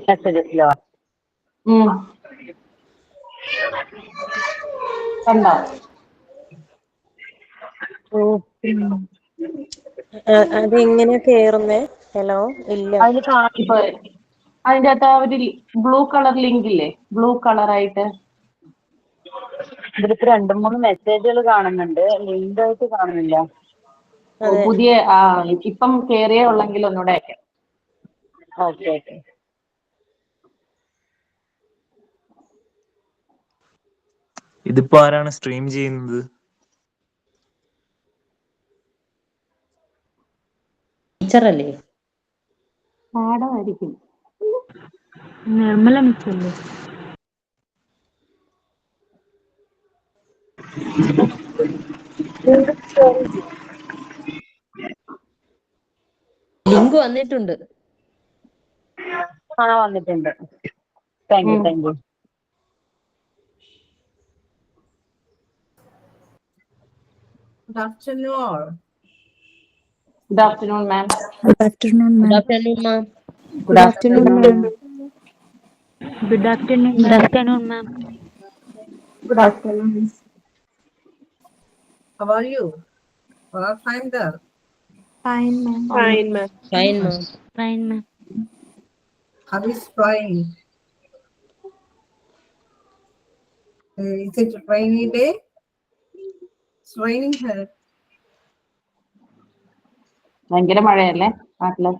മെസ്സേജസിലോ കണ്ടോ? അതെങ്ങനെയാ കേറുന്നേ? ഹലോ, ഇല്ല. അതിന് കാണിപ്പോ അതിന്റെ അകത്ത് ഒരു ബ്ലൂ കളർ ലിങ്ക് ഇല്ലേ? ബ്ലൂ കളറായിട്ട് ഇതിലിപ്പോ 2-3 മെസ്സേജുകൾ കാണുന്നുണ്ട്, ലിങ്ക് ആയിട്ട് കാണുന്നില്ല. പുതിയ ഇപ്പം കേറിയേ ഉള്ളെങ്കിൽ ഒന്നുകൂടെ അയക്കാം. Okay okay. ഇതിപ്പോ ആരാണ് സ്ട്രീം ചെയ്യുന്നത്? ടീച്ചറല്ലേ? പാടമായിരിക്കും. നിർമ്മല മിസ്സല്ലേ? ലിങ്ക് വന്നിട്ടുണ്ട്. വന്നിട്ടുണ്ട്. Thank you. Good afternoon all. Good afternoon, ma'am. Good afternoon, ma'am. Good afternoon, ma'am. Good afternoon, ma'am. Good afternoon, ma'am. Good afternoon, ma'am. Good afternoon. How are you? All fine there? Fine, ma'am. Fine, ma'am. Fine, ma'am. Fine, ma'am. How is fine? Is it a rainy day? It's raining here. ഭയങ്കര മഴയല്ലേ നാട്ടില്?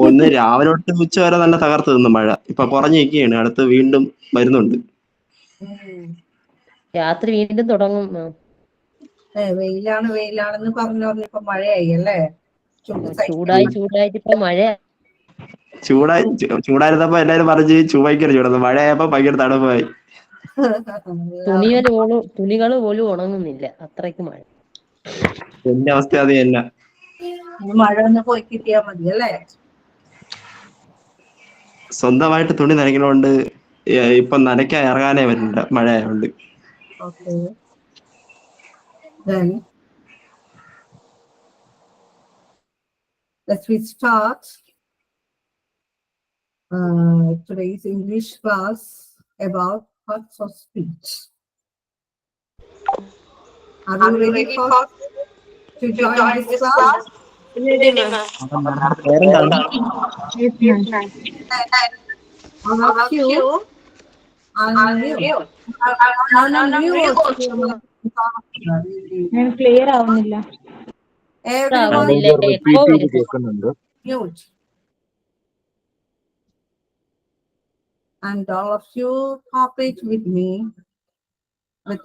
ഒന്ന് രാവിലെ തൊട്ട് ഉച്ച വരെ നല്ല തകർത്ത് നിന്നു മഴ. ഇപ്പൊ കുറഞ്ഞിരിക്കുകയാണ്, അടുത്ത് വീണ്ടും വരുന്നുണ്ട്. രാത്രി വീണ്ടും തുടങ്ങും. വെയിലാണെന്ന് പറഞ്ഞിപ്പോ മഴയായി അല്ലേ? ചൂടായിട്ട് ഇപ്പൊ മഴ. ചൂടായിരുന്നപ്പോ എല്ലാരും പറഞ്ഞു ഭയങ്കര ചൂടായിരുന്നു, മഴയായപ്പോ ഭയങ്കര തണുപ്പായി. തുണികൾ പോലും ഉണങ്ങുന്നില്ല, അത്രയ്ക്ക് മഴ. എന്റെ അവസ്ഥ അത് തന്നെ. മഴ ഒന്ന് പോയി കിട്ടിയാ മതി അല്ലേ? സ്വന്തമായിട്ട് തുണി നനയ്ക്കണോണ്ട് ഇപ്പൊ നനയ്ക്കാൻ ഇറങ്ങാനേ പറ്റില്ല, മഴയായോണ്ട്. Okay. Then let's start today's English class about parts of speech. Are you ready to join this class? Ready, ma'am. Yes, ma'am. All of you are new. ഞാൻ ക്ലിയർ ആവുന്നില്ല. Everyone mute. And all of you cooperate with me with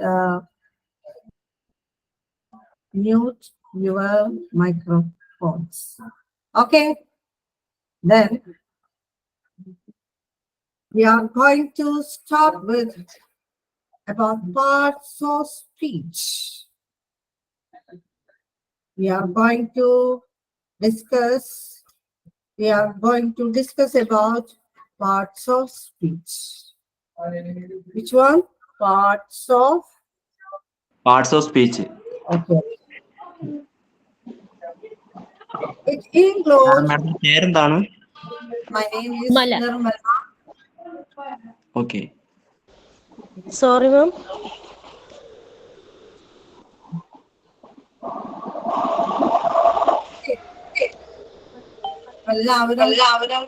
mute your microphones. Okay? Then we are going to start with about parts of speech. We are going to discuss about parts of speech. Which one? Parts of speech. Okay. It includes. പേരെന്താണ്? My name is Nirmala. Okay. Sorry, ma'am. എല്ലാവരും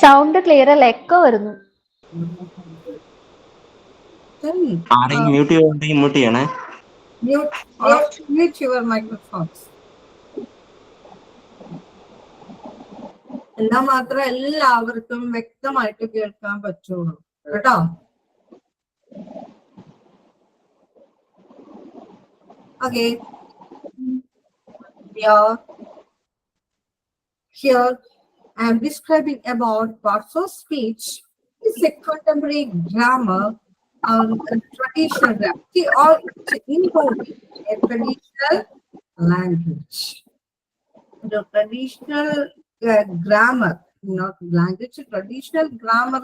sound clear അല്ല, echo വരുന്നു. ആരെങ്കിലും mute ചെയ്യുന്നുണ്ടെങ്കിൽ mute ചെയ്യണേ. Mute your microphones. എന്നാൽ മാത്രമേ എല്ലാവർക്കും വ്യക്തമായിട്ട് കേൾക്കാൻ പറ്റുള്ളൂ കേട്ടോ. Okay. Here I am describing about parts of speech. It's a contemporary grammar and a traditional grammar. See, all include a traditional language. The traditional grammar, not language, traditional grammar.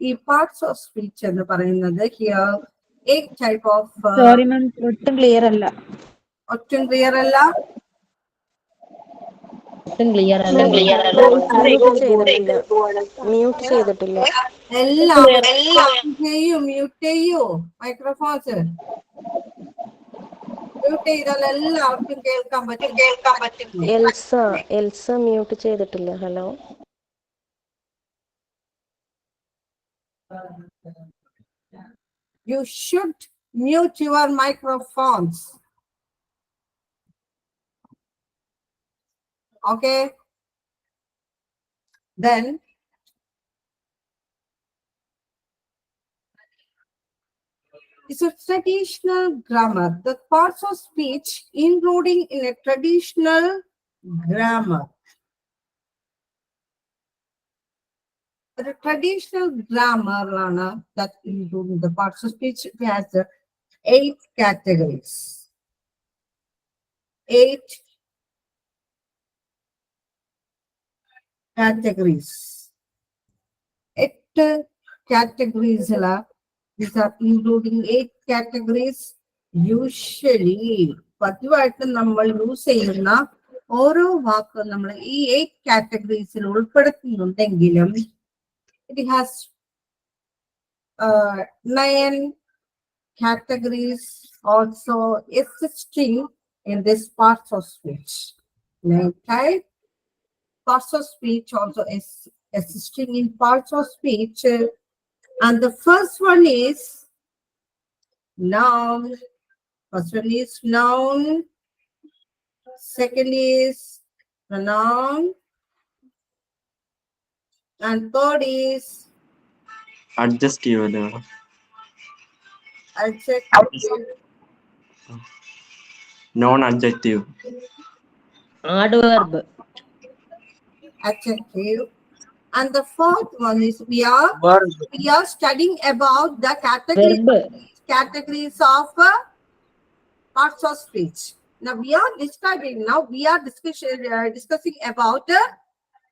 ഈ parts of speech എന്ന് പറയുന്നത് here eight type of sorry ma'am ഒട്ടും clear അല്ല. ഒട്ടും clear അല്ല. ഒട്ടും clear അല്ല. Mute ചെയ്തിട്ടില്ല. എല്ലാവരും ചെയ്യൂ, മ്യൂട്ട് ചെയ്യൂ മൈക്രോഫോൺസ്. മ്യൂട്ട് ചെയ്താൽ എല്ലാവർക്കും കേൾക്കാൻ പറ്റും. എൽസ മ്യൂട്ട് ചെയ്തിട്ടില്ല. Hello. You should mute your microphones. Okay. Then it's a traditional grammar. The parts of speech including in a traditional grammar. The traditional grammar that including the parts of speech, it has 8 categories. 8 categories. 8 categories. These are including 8 categories. Usually, പതിവായിട്ട് നമ്മൾ use ചെയ്യുന്ന ഓരോ വാക്കും നമ്മൾ ഈ 8 categories ഉൾപ്പെടുത്തുന്നുണ്ടെങ്കിലും it has 9 categories also existing in this parts of speech. 9 type parts of speech also is existing in parts of speech. And the first one is noun. First one is noun. Second is pronoun. And third is adjective അല്ലേ? adjective. Non adjective. adverb. Adjective. And the fourth one is we are studying about the categories of parts of speech. Now we are discussing about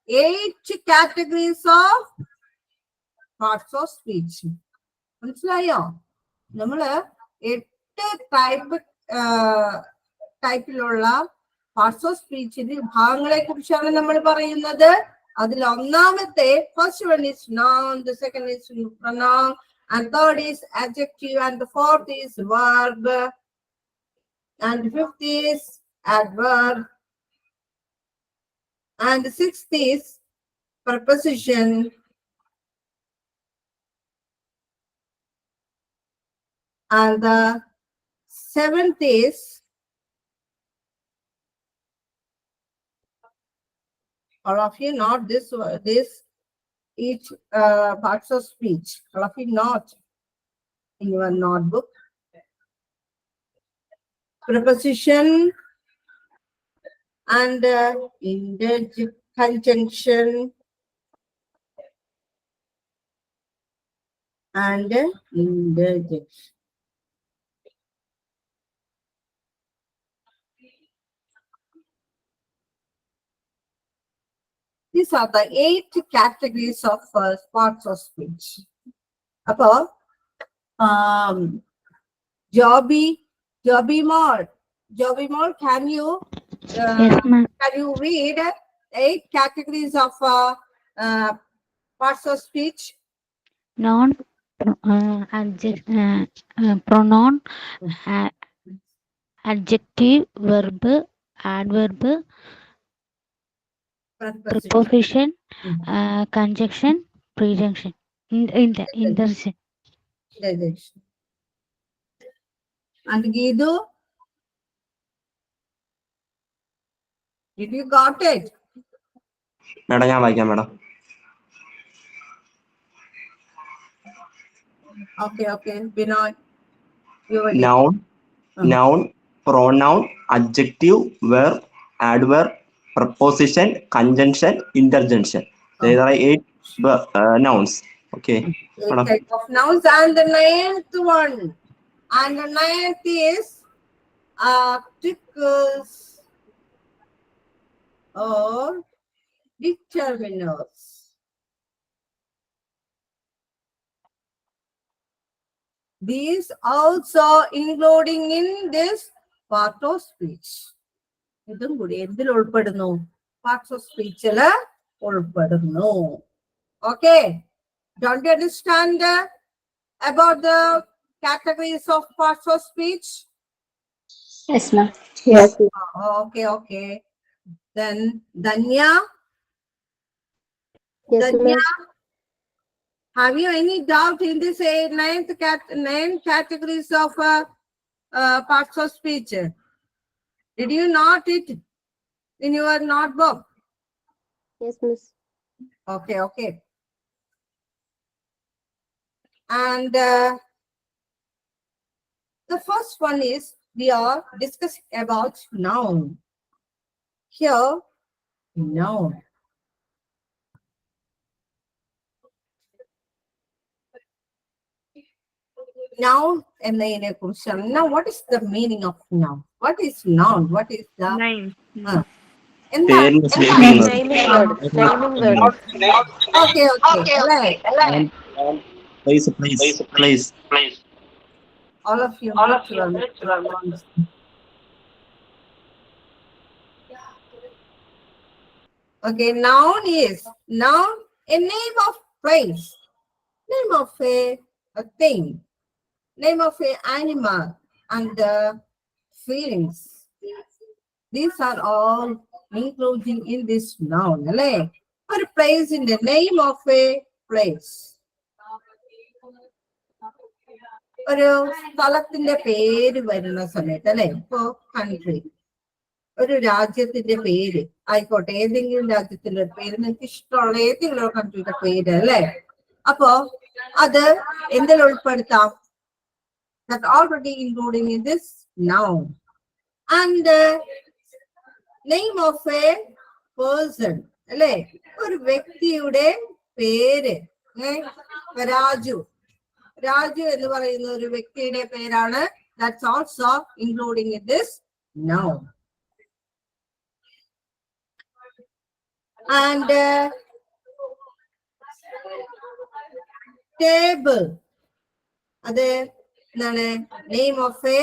8 categories of parts of speech. മനസ്സിലായോ? നമ്മള് 8 ടൈപ്പിലുള്ള parts of സ്പീച്ചിന്റെ വിഭാഗങ്ങളെ കുറിച്ചാണ് നമ്മൾ പറയുന്നത്. അതിൽ ഒന്നാമത്തെ first one is noun, the second is pronoun, and third is adjective, and the fourth is verb, and the fifth is adverb, and the sixth is preposition, and the seventh is all of you not this each parts of speech. All of you not in your notebook. Preposition and conjunction and interjection. These are the 8 categories of parts of speech. Appo Joby Moll, can you Yes, ma'am. read 8 categories of parts of speech? Noun, pronoun, adjective, verb, adverb, preposition, conjunction, prejuncture, interjection. And Gidu, did you got it? Madam ഞാൻ വായിക്കാം madam. Okay. Binoy, noun, pronoun, adjective, verb, adverb, preposition, conjunction, interjection. There are 8 nouns. Okay. 8 type of nouns, and the 9th one. And the 9th is articles or determiners. these also including in this part of speech. ഇതും കൂടി എന്തിൽ ഉൾപ്പെടുന്നു? Parts of speech ല് ഉൾപ്പെടുന്നു. Okay, don't you understand about the categories of parts of speech? Yes, ma'am. Okay. Then Danya, Yes, Danya, ma'am. have you any doubt in this nine categories of parts of speech? Did you note it in your notebook? Yes, miss. Okay. And the first one is we are discussing about noun. Here, noun. Noun എന്നതിനെ കുറിച്ചാണ്. Now, what is the meaning of noun? What is noun? What is the Nine. എന്താ? പേരിന് സ്നേഹിക്കുന്നത്. Naming word. Naming word. Okay. Right. Place. All of you. Okay, noun is a name of place, name of a thing, name of an animal, and the feelings. These are all including in this noun. Or a place in the name of a place. ഒരു സ്ഥലത്തിന്റെ പേര് വരുന്ന സമയത്ത് അല്ലെ, ഇപ്പോ country, ഒരു രാജ്യത്തിന്റെ പേര് ആയിക്കോട്ടെ, ഏതെങ്കിലും രാജ്യത്തിന്റെ ഒരു പേര്, നിങ്ങൾക്ക് ഇഷ്ടമുള്ള ഏതെങ്കിലും ഒരു കൺട്രിയുടെ പേര് അല്ലെ, അപ്പോ അത് എന്തിൽ ഉൾപ്പെടുത്താം? That already including in this noun. And name of a person അല്ലെ, ഒരു വ്യക്തിയുടെ പേര്, രാജു എന്ന് പറയുന്ന ഒരു വ്യക്തിയുടെ പേരാണ്. That's also including in this noun. And table, അത് എന്താണ്? Name of a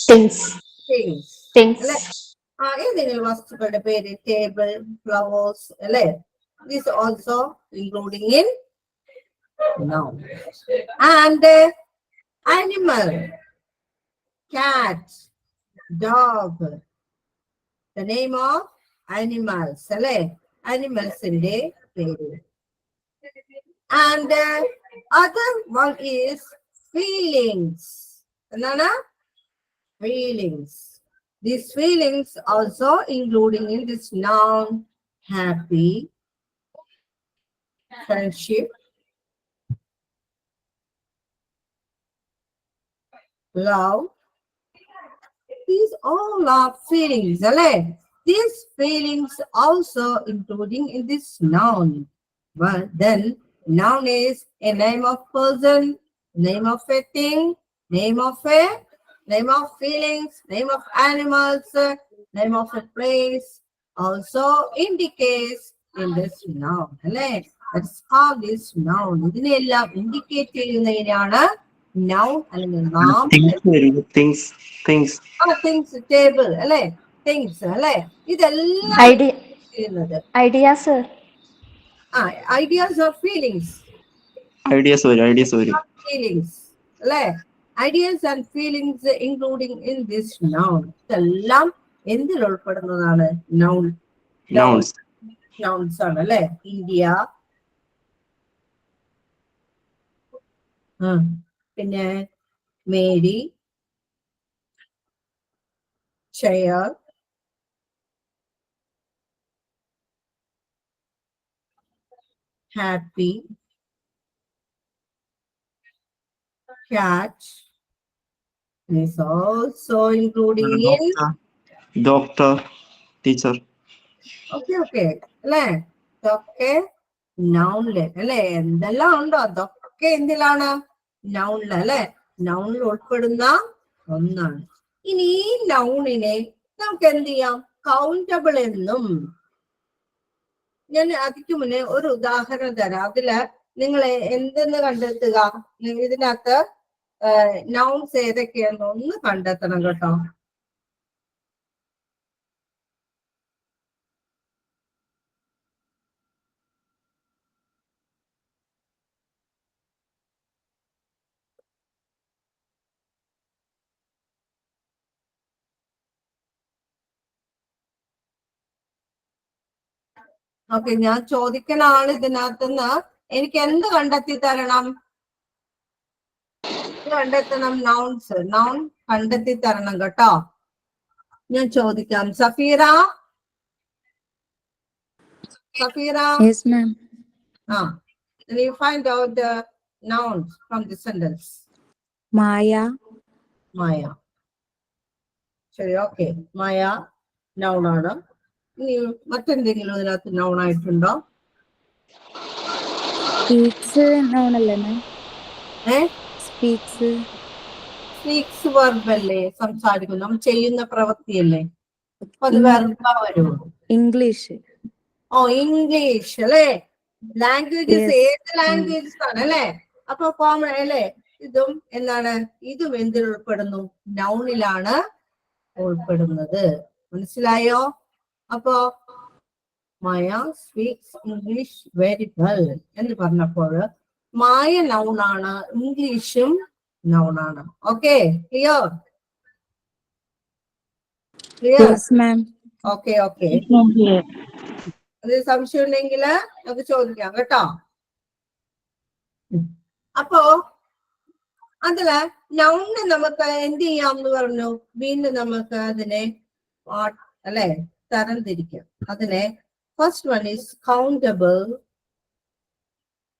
Things. അല്ലെ, ഏതെങ്കിലും വസ്തുക്കളുടെ പേര്, ടേബിൾ, ഫ്ലവേഴ്സ് അല്ലെ. This also including in noun. And animal, cat, dog, the name of animals അല്ലെ, animalsന്റെ പേര്. And other one is feelings. എന്താണ്? Feelings. These feelings also including in this noun: happy, friendship, love. These all are feelings, right? These feelings also including in this noun. But then noun is a name of person, name of a thing, name of feelings, name of animals, name of a place, also indicates in this noun. Right? That's how this noun. ഇതിനെല്ലാം indicate ചെയ്യുന്നതിനാണ് noun അല്ലെങ്കിൽ നാം. Things. Table അല്ലെ, things അല്ലെ, ഇതെല്ലാം ചെയ്യുന്നത്. Ideas. Ideas or feelings. Ideas വരും. Feelings അല്ലെ, ideas and feelings including in this noun. ഇതെല്ലാം എന്തിൽ ഉൾപ്പെടുന്നതാണ്? Nouns ആണ് അല്ലെ. ഇന്ത്യ, പിന്നെ Mary, chair, happy, cat. Is also including in Doctor, teacher. Okay അല്ലെ, ഇതൊക്കെ നൗണില് അല്ലെ. എന്തെല്ലാം ഉണ്ടോ അതൊക്കെ എന്തിലാണ്? നൗണില് അല്ലെ, നൗണിൽ ഉൾപ്പെടുന്ന ഒന്നാണ്. ഇനി ഈ നൗണിനെ നമുക്ക് എന്ത് ചെയ്യാം? കൗണ്ടബിൾ എന്നും. ഞാൻ അതിക്ക് മുന്നേ ഒരു ഉദാഹരണം തരാം. അതില് നിങ്ങൾ എന്തെന്ന് കണ്ടെത്തുക? ഇതിനകത്ത് നൗൺസ് ഏതൊക്കെയാണെന്ന് ഒന്ന് കണ്ടെത്തണം കേട്ടോ. ഓക്കെ, ഞാൻ ചോദിക്കുന്ന ആള് ഇതിനകത്തുനിന്ന് എനിക്ക് എന്ത് കണ്ടെത്തി തരണം? കണ്ടെത്തണം, നൗൺസ്, നൗൺ കണ്ടെത്തി തരണം കേട്ടോ. ഞാൻ ചോദിക്കാം. Safeera, Safeera. Yes, ma'am. You find out the nouns from the sentence. Maya. മായ. ശരി, ഓക്കെ. മായ നൗൺ ആണ്. ഇനി മറ്റെന്തെങ്കിലും ഇതിനകത്ത് നൗൺ ആയിട്ടുണ്ടോ? Speaks noun അല്ലേ മാം? സ്പീക്സ്. സ്പീക്സ് വെർബ് അല്ലേ? സംസാരിക്കുന്നു, നമ്മൾ ചെയ്യുന്ന പ്രവൃത്തിയല്ലേ, അപ്പൊ അത് വെർബാ വരുള്ളൂ. ഇംഗ്ലീഷ്. ഓ, ഇംഗ്ലീഷ് അല്ലേ? ലാംഗ്വേജസ് ഏത് ലാംഗ്വേജസ് ആണ് അല്ലേ? അപ്പൊ കോമൺ അല്ലേ? ഇതും എന്താണ്? ഇതും എന്തിൽ ഉൾപ്പെടുന്നു? നൗണിലാണ് ഉൾപ്പെടുന്നത്. മനസ്സിലായോ? അപ്പോ Maya speaks English very well എന്ന് പറഞ്ഞപ്പോൾ മായ നൗണാണ്, ഇംഗ്ലീഷും നൗണാണ്. Okay, clear? Clear? Okay, okay. അത് സംശയം ഉണ്ടെങ്കിൽ നമുക്ക് ചോദിക്കാം കേട്ടോ. അപ്പോ അതില് നൗണ് നമുക്ക് എന്ത് ചെയ്യാം എന്ന് പറഞ്ഞു. വീണ്ടും നമുക്ക് അതിനെ അല്ലെ തരംതിരിക്കാം. അതിനെ first one is countable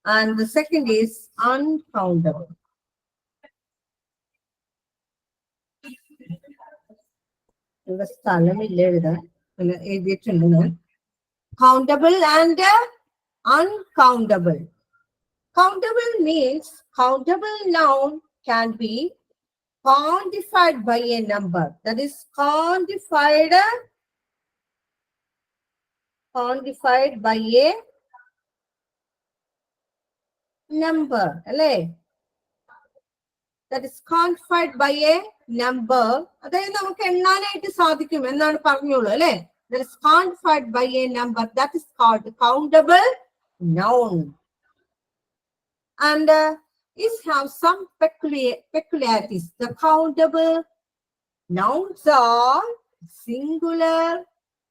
and the second is uncountable. ഇവിടെ സ്ഥലമില്ല എഴുതാൻ, എഴുതിയിട്ടുണ്ട് ഞാൻ. Countable and uncountable. Countable means countable noun can be quantified by a number. That is quantified by a number. അല്ലേ? That is quantified by a number. അതായത് നമുക്ക് എണ്ണാനായിട്ട് സാധിക്കും എന്നാണ് പറഞ്ഞോളൂ അല്ലേ? That is quantified by a number. That is called countable noun. And it have some peculiarities. The countable nouns are singular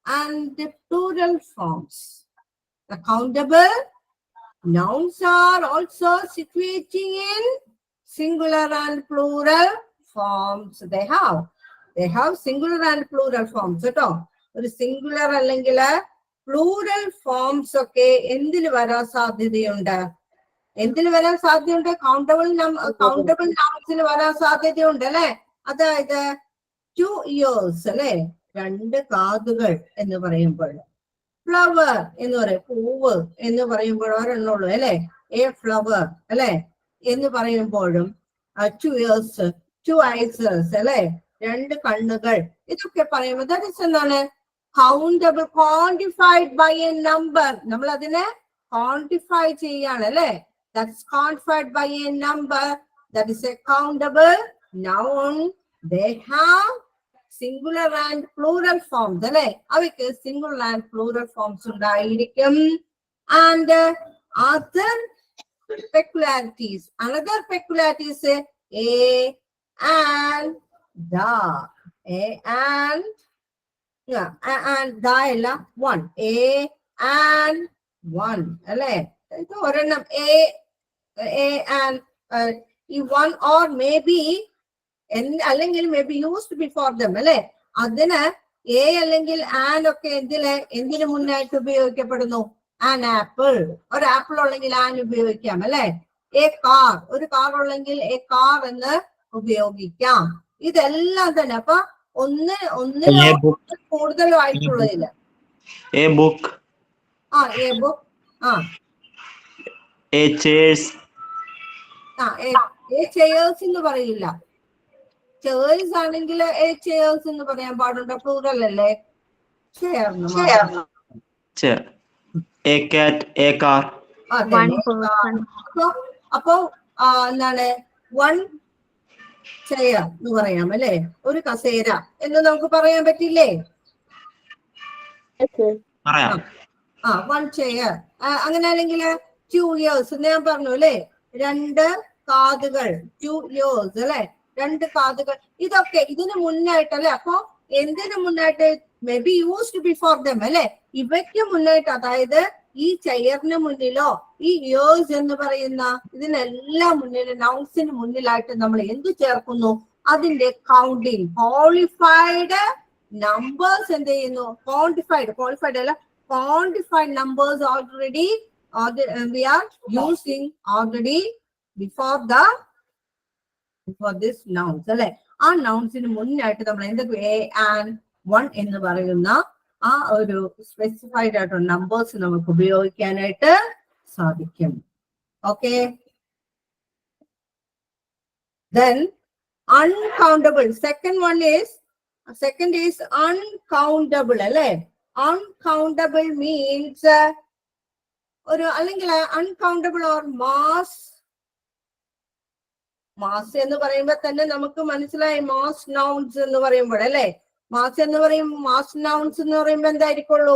and plural forms. The countable nouns are also situating in singular and plural forms. They have singular and plural forms at all. ഒരു singular അല്ലെങ്കിൽ plural forms ഒക്കെ എന്തിൽ വരാൻ സാധ്യതയുണ്ട്? എന്തിൽ വരാൻ സാധ്യതയുണ്ട്? Countable നൗൺസിൽ വരാൻ സാധ്യതയുണ്ട് അല്ലെ? അതായത് 2 ears അല്ലെ, 2 കാതുകൾ എന്ന് പറയുമ്പോൾ, ഫ്ലവർ എന്ന് പറയും, പൂവ് എന്ന് പറയുമ്പോൾ ഒരെണ്ണുള്ളൂ അല്ലെ, എ ഫ്ലവർ അല്ലെ എന്ന് പറയുമ്പോഴും 2 ears, 2 eyes അല്ലെ, 2 കണ്ണുകൾ, ഇതൊക്കെ പറയുമ്പോൾ ദാറ്റ് ഈസ് എന്താണ്? Countable, quantified by a number. നമ്മൾ അതിനെ ക്വാണ്ടിഫൈ ചെയ്യാണ് അല്ലെ? That is quantified by a number. That is a countable noun. They have singular and plural forms അല്ലെ? അവയ്ക്ക് സിംഗുലർ ആൻഡ് പ്ലൂറൽ ഫോംസ് ഉണ്ടായിരിക്കും. And other peculiarities. Another peculiarities a and the. A and the illa one. A and one. Alle idu orenam a and one or maybe allengil maybe used before them alle adina a allengil and okke endile munnayittu ഉപയോഗിക്കപ്പെടുന്നു. an apple, ഒരു apple ഉള്ളെങ്കിൽ an ഉപയോഗിക്കാം അല്ലെ? A car, ഒരു car ഉള്ളെങ്കിൽ a car എന്ന് ഉപയോഗിക്കാം. ഇതെല്ലാം തന്നെ അപ്പൊ ഒന്നിന് കൂടുതലും ആയിട്ടുള്ളതില്ല. A book, a book, a chairs, a chairs എന്ന് പറയില്ല. ചെയേഴ്സ് ആണെങ്കിൽ എ ചെയേഴ്സ് എന്ന് പറയാൻ പാടുണ്ടോ? പ്ലൂറൽ അല്ലേ? Chair. A cat, a car. അപ്പോ എന്താണ്? 1 ചെയർ എന്ന് പറയാം അല്ലെ, ഒരു കസേര എന്ന് നമുക്ക് പറയാൻ പറ്റില്ലേ? Yes, ma'am. പറയാം. One chair. അങ്ങനെ അല്ലെങ്കിൽ 2 years എന്ന് ഞാൻ പറഞ്ഞു അല്ലെ, 2 കാതുകൾ, 2 years അല്ലെ, 2 കാതുകൾ. ഇതൊക്കെ ഇതിന് മുന്നായിട്ടല്ലേ. അപ്പൊ എന്തിനു മുന്നായിട്ട്? May be used before them അല്ലെ, ഇവയ്ക്ക് മുന്നായിട്ട്. അതായത് ഈ ചെയറിന് മുന്നിലോ ഈ ഇയേഴ്സ് എന്ന് പറയുന്ന ഇതിനെല്ലാം മുന്നിൽ, നൗൺസിന് മുന്നിലായിട്ട് നമ്മൾ എന്ത് ചേർക്കുന്നു? അതിന്റെ കൗണ്ടിങ്. ക്വാളിഫൈഡ് നമ്പേഴ്സ് എന്ത് ചെയ്യുന്നു? ക്വാളിഫൈഡ് അല്ല, quantified numbers already, we are using already before this nouns അല്ലെ. ആ നൗൺസിന് മുന്നായിട്ട് നമ്മൾ എന്തൊക്കെ a and 1 എന്ന് പറയുന്ന ആ ഒരു സ്പെസിഫൈഡ് ആയിട്ടുള്ള നമ്പേഴ്സ് നമുക്ക് ഉപയോഗിക്കാനായിട്ട് സാധിക്കും. Okay, then uncountable. Second is uncountable അല്ലെ. Uncountable means ഒരു അല്ലെങ്കിൽ uncountable or mass എന്ന് പറയുമ്പോൾ തന്നെ നമുക്ക് മനസ്സിലായി. മാസ് നൗൺസ് എന്ന് പറയുമ്പോൾ അല്ലെ, മാസ് എന്ന് പറയും. മാസ് നൗൺസ് എന്ന് പറയുമ്പോ എന്തായിരിക്കുള്ളൂ?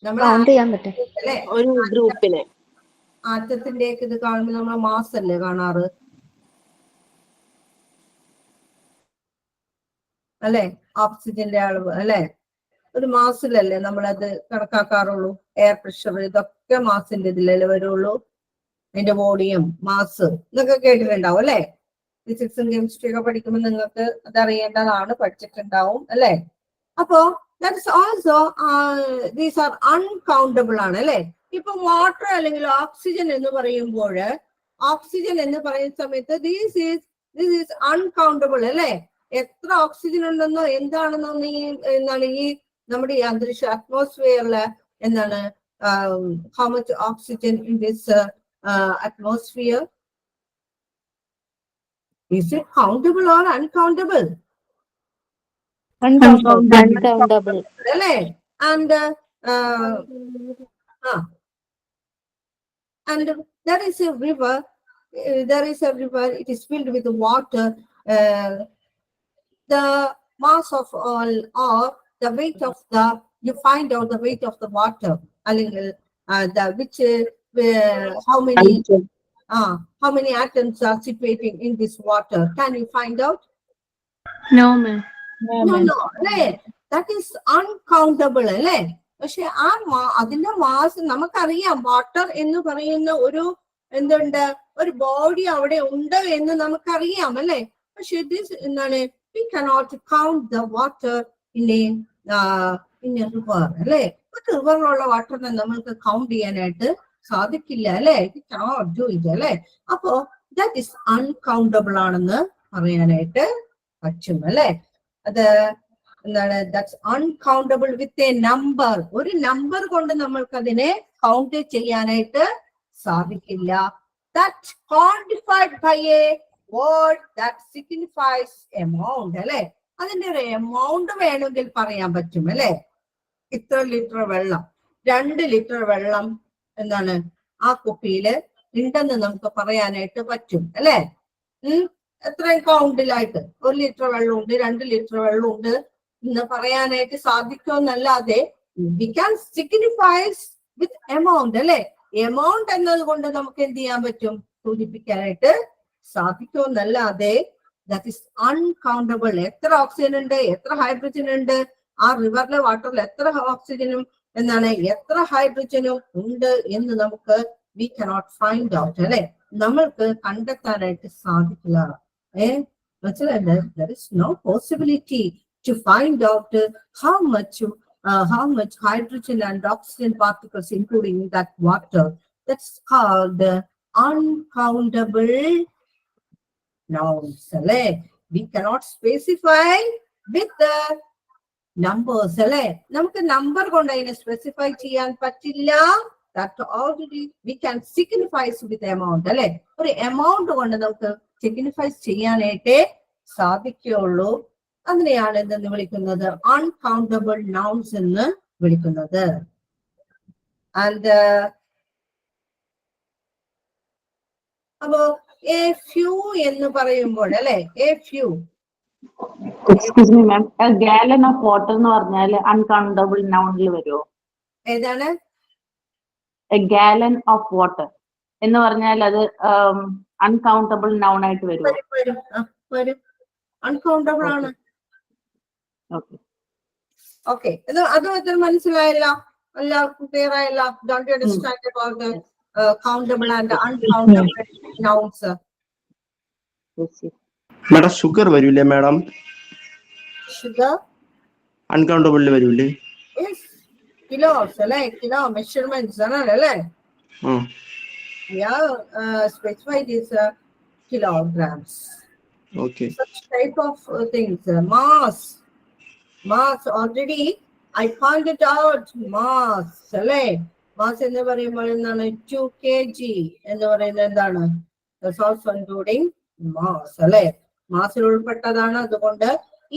നമ്മൾ അല്ലെ ഒരു ഗ്രൂപ്പിനെ ആറ്റത്തിന്റെ ഇത് കാണുമ്പോൾ നമ്മൾ മാസ് അല്ലേ കാണാറ് അല്ലെ? ഓക്സിജന്റെ അളവ് അല്ലെ, ഒരു മാസിലല്ലേ നമ്മളത് കണക്കാക്കാറുള്ളൂ. എയർ പ്രഷർ ഇതൊക്കെ മാസിന്റെ ഇതിലല്ലേ വരുള്ളൂ. അതിന്റെ വോളിയം, മാസ് ഇതൊക്കെ കേട്ടിട്ടുണ്ടാവും അല്ലെ. ഫിസിക്സും കെമിസ്ട്രി ഒക്കെ പഠിക്കുമ്പോൾ നിങ്ങൾക്ക് അതറിയേണ്ടതാണ്, പഠിച്ചിട്ടുണ്ടാവും അല്ലെ. അപ്പോ that's also these are uncountable ആണ് അല്ലെ. ഇപ്പൊ വാട്ടർ അല്ലെങ്കിൽ ഓക്സിജൻ എന്ന് പറയുമ്പോൾ, ഓക്സിജൻ എന്ന് പറയുന്ന സമയത്ത് ദിസ് ഈസ് അൺകൗണ്ടബിൾ അല്ലെ. എത്ര ഓക്സിജൻ ഉണ്ടെന്നോ എന്താണെന്നോ എന്താണ് ഈ നമ്മുടെ ഈ അന്തരീക്ഷ അറ്റ്മോസ്ഫിയറില് എന്താണ് how much oxygen in this atmosphere? Is it countable or uncountable? uncountable. And there is a river. It is filled with water. The mass of all, or the weight of the, you find out the weight of the water. The which how many atoms are situating in this water? Can you find out? No, ma'am. No. That is uncountable അല്ലേ. പക്ഷെ അതിന്റെ mass നമുക്കറിയാം. Water എന്ന് പറയുന്ന ഒരു എന്തുണ്ട്, ഒരു body അവിടെ ഉണ്ട് എന്ന് നമുക്കറിയാം അല്ലെ. പക്ഷെ എന്താണ്, we cannot count the water in a river അല്ലെ. ഒരു റിവറിലുള്ള വാട്ടറിനെ നമ്മൾക്ക് കൗണ്ട് ചെയ്യാനായിട്ട് സാധിക്കില്ല അല്ലെ. അല്ലെ. അപ്പോ ദാറ്റ് ഇസ് അൺകൗണ്ടബിൾ ആണെന്ന് പറയാനായിട്ട് പറ്റും അല്ലെ. അത് എന്താണ്, that's uncountable with a number. ഒരു നമ്പർ കൊണ്ട് നമ്മൾക്ക് അതിനെ കൗണ്ട് ചെയ്യാനായിട്ട് സാധിക്കില്ല. That quantified by a word that signifies amount അല്ലെ. അതിന്റെ ഒരു എമൗണ്ട് വേണമെങ്കിൽ പറയാൻ പറ്റും അല്ലെ. ഇത്ര ലിറ്റർ വെള്ളം, 2 ലിറ്റർ വെള്ളം എന്താണ് ആ കുപ്പിയില് ഉണ്ടെന്ന് നമുക്ക് പറയാനായിട്ട് പറ്റും അല്ലെ. എത്രയും കൗണ്ടിലായിട്ട് 1 ലിറ്റർ വെള്ളമുണ്ട്, 2 ലിറ്റർ വെള്ളമുണ്ട് എന്ന് പറയാനായിട്ട് സാധിക്കുമെന്നല്ലാതെ we can signifies with amount അല്ലെ. എമൗണ്ട് എന്നത് കൊണ്ട് നമുക്ക് എന്ത് ചെയ്യാൻ പറ്റും, സൂചിപ്പിക്കാനായിട്ട് സാധിക്കുമെന്നല്ലാതെ ദാറ്റ് ഇസ് അൺകൗണ്ടബിൾ. എത്ര ഓക്സിജൻ ഉണ്ട്, എത്ര ഹൈഡ്രജൻ ഉണ്ട്, ആ റിവറിലെ വാട്ടറിൽ എത്ര ഓക്സിജനും എന്താണ് എത്ര ഹൈഡ്രജനും ഉണ്ട് എന്ന് നമുക്ക് വി കനോട്ട് ഫൈൻഡ് ഔട്ട് അല്ലെ. നമ്മൾക്ക് കണ്ടെത്താനായിട്ട് സാധിക്കില്ല. There is no possibility to find out how much hydrogen and oxygen particles including that water. That's called uncountable nouns. We cannot specify with the numbers. നമുക്ക് നമ്പർ കൊണ്ട് അതിനെ specify ചെയ്യാൻ പറ്റില്ല. That already we can signify with amount അല്ലെ. ഒരു amount കൊണ്ട് നമുക്ക് signify ചെയ്യാനായിട്ടേ സാധിക്കുള്ളൂ. അതിനെയാണ് എന്തെന്ന് വിളിക്കുന്നത്, അൺകൗണ്ടബിൾ നൗൺസ് എന്ന് വിളിക്കുന്നത്. ആൻഡ് അപ്പോ എ ഫ്യൂ എന്ന് പറയുമ്പോൾ അല്ലെ, A few excuse me ma'am, gallon of water എന്ന് പറഞ്ഞാൽ അൺകൗണ്ടബിൾ നൗണിൽ വരുമോ? ഏതാണ്? എ ഗാലൻ ഓഫ് വാട്ടർ എന്ന് പറഞ്ഞാൽ അത് അൺകൗണ്ടബിൾ നൗൺ ആയിട്ട് വരുമോ? വരും. അൺകൗണ്ടബിൾ ആണ്. ഓക്കെ. ഓക്കെ, അത് മനസ്സിലായല്ലോ, എല്ലാവർക്കും ക്ലിയർ ആയല്ലോ? Don't you understand about countable and uncountable nouns? Madam sugar വരൂലേ മാഡം? ഷുഗർ അൺകൗണ്ടബിളിൽ വരൂലേ? കിലോസ് അല്ലെ, കിലോ മെഷർമെന്റ്സ് ആണല്ലേ? Specified is kilograms. Okay. Such type of things. Mass already I pointed out. Mass അല്ലേ? Mass എന്ന് പറയുമ്പോൾ എന്താണ്? 2 kg എന്ന് പറയുന്നത് എന്താണ്? That's also including mass അല്ലേ? മാസിൽ ഉൾപ്പെട്ടതാണ്. അതുകൊണ്ട്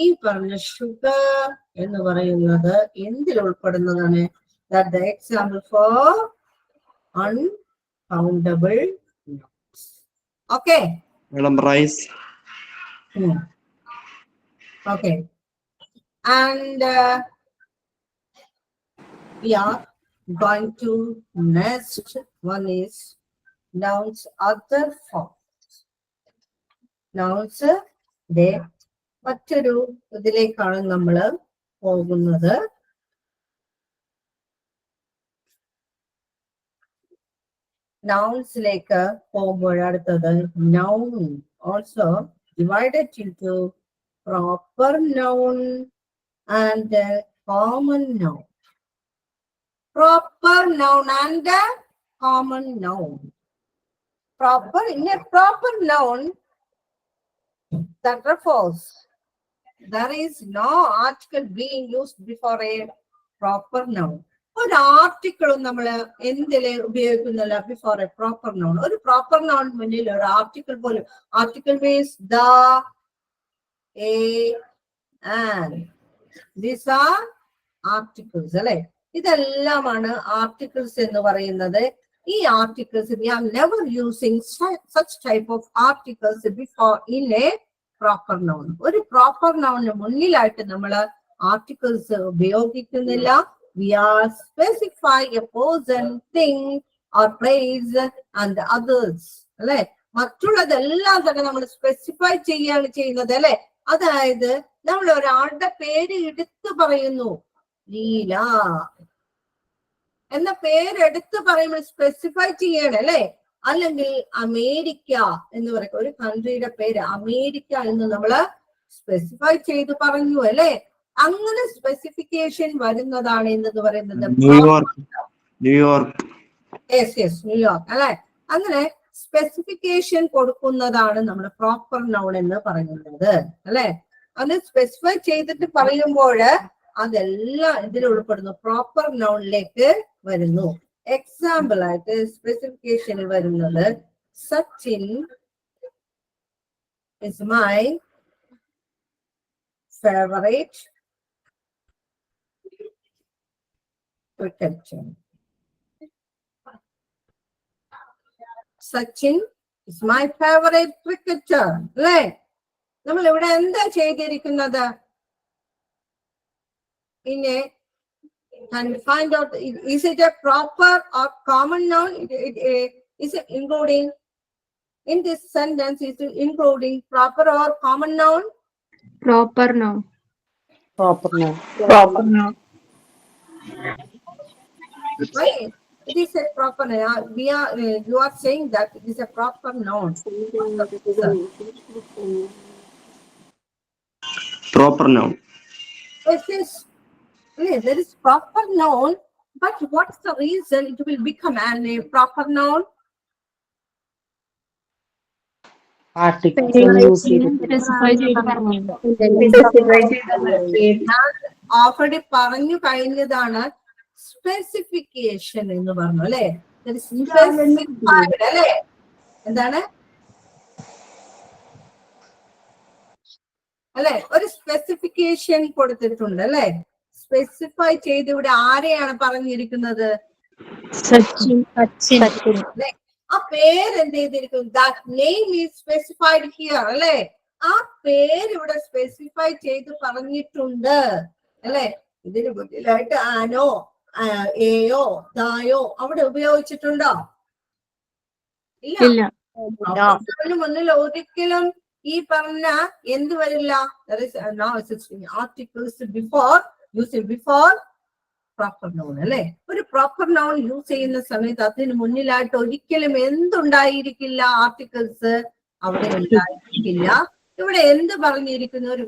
ഈ പറഞ്ഞ ഷുഗർ എന്ന് പറയുന്നത് എന്തിൽ ഉൾപ്പെടുന്നതാണ്? That the example for uncountable nouns. Okay. Madam, rice. Okay. And we are going to next one is nouns other forms. Nouns de മറ്റൊരു ഇതിലേക്കാണ് നമ്മൾ പോകുന്നത്. നൗൺസിലേക്ക് പോകുമ്പോൾ അടുത്തത് noun also divided into proper noun and common noun. Proper noun and common noun. Proper, in a proper noun that refers, there is no article being used before a proper noun. ഒരു ആർട്ടിക്കിളും നമ്മൾ എന്തില് ഉപയോഗിക്കുന്നില്ല before a proper noun. ഒരു proper noun മുന്നിൽ ഒരു article പോലും. Article means the, a, and. These are articles അല്ലെ? ഇതെല്ലാമാണ് ആർട്ടിക്കിൾസ് എന്ന് പറയുന്നത്. ഈ articles we are never using such type of articles before in a proper noun. ഒരു പ്രോപ്പർ നൗണിന് മുന്നിലായിട്ട് നമ്മൾ ആർട്ടിക്കിൾസ് ഉപയോഗിക്കുന്നില്ല. We are specify a person, thing or place and others. അല്ലെ? മറ്റുള്ളതെല്ലാം തന്നെ നമ്മൾ സ്പെസിഫൈ ചെയ്യാണ് ചെയ്യുന്നത് അല്ലെ? അതായത് നമ്മൾ ഒരാളുടെ പേര് എടുത്തു പറയുന്നു. ലീല എന്ന പേര് എടുത്തു പറയുമ്പോൾ സ്പെസിഫൈ ചെയ്യാണ് അല്ലെ? അല്ലെങ്കിൽ അമേരിക്ക എന്ന് പറയും, ഒരു കൺട്രിയുടെ പേര് അമേരിക്ക എന്ന് നമ്മള് സ്പെസിഫൈ ചെയ്ത് പറഞ്ഞു അല്ലെ? അങ്ങനെ സ്പെസിഫിക്കേഷൻ വരുന്നതാണ് എന്ന് പറയുന്നത് ന്യൂയോർക്ക് അല്ലെ? അങ്ങനെ സ്പെസിഫിക്കേഷൻ കൊടുക്കുന്നതാണ് നമ്മൾ പ്രോപ്പർ നൗൺ എന്ന് പറയുന്നത് അല്ലെ? അത് സ്പെസിഫൈ ചെയ്തിട്ട് പറയുമ്പോൾ അതെല്ലാം ഇതിൽ ഉൾപ്പെടുന്നു, പ്രോപ്പർ നൗണിലേക്ക് വരുന്നു. എക്സാമ്പിൾ ആയിട്ട് സ്പെസിഫിക്കേഷനിൽ വരുന്നത് Sachin is my favourite cricketer. Sachin is my favorite cricketer. അല്ലേ? നമ്മൾ ഇവിടെ എന്താ ചെയ്തിരിക്കുന്നത്? ഇനി can find out, is it a proper or common noun? Is it including in this sentence? Is it including proper or common noun? Proper noun. Proper noun. Proper noun. Why? It is a proper noun. We are, you are saying that it is a proper noun. Proper noun. It is, there is proper noun, but what's the reason it will become a proper noun? Already പറഞ്ഞു കഴിഞ്ഞതാണ് specification എന്ന് പറഞ്ഞു അല്ലെ? അല്ലെ? എന്താണ് അല്ലെ? ഒരു specification കൊടുത്തിട്ടുണ്ട് അല്ലെ? സ്പെസിഫൈ ചെയ്ത് ഇവിടെ ആരെയാണ് പറഞ്ഞിരിക്കുന്നത്? ആ പേര് എന്ത് ചെയ്തിരിക്കും? That name is specified here അല്ലെ? ആ പേര് ഇവിടെ സ്പെസിഫൈ ചെയ്ത് പറഞ്ഞിട്ടുണ്ട് അല്ലെ? ഇതിന് മുന്നിലായിട്ട് ആനോ എയോ ദായോ അവിടെ ഉപയോഗിച്ചിട്ടുണ്ടോ? ഇല്ല. അതിന് മുന്നിൽ ഒരിക്കലും ഈ പറഞ്ഞ എന്ത് വരില്ല? ആർട്ടിക്കിൾസ് ബിഫോർ പ്രോപ്പർ നൗൺ അല്ലെ? ഒരു പ്രോപ്പർ നൗൺ യൂസ് ചെയ്യുന്ന സമയത്ത് അതിന് മുന്നിലായിട്ട് ഒരിക്കലും എന്തുണ്ടായിരിക്കില്ല? ആർട്ടിക്കിൾസ് അവിടെ ഉണ്ടായിരിക്കില്ല. ഇവിടെ എന്ത് പറഞ്ഞിരിക്കുന്നു? ഒരു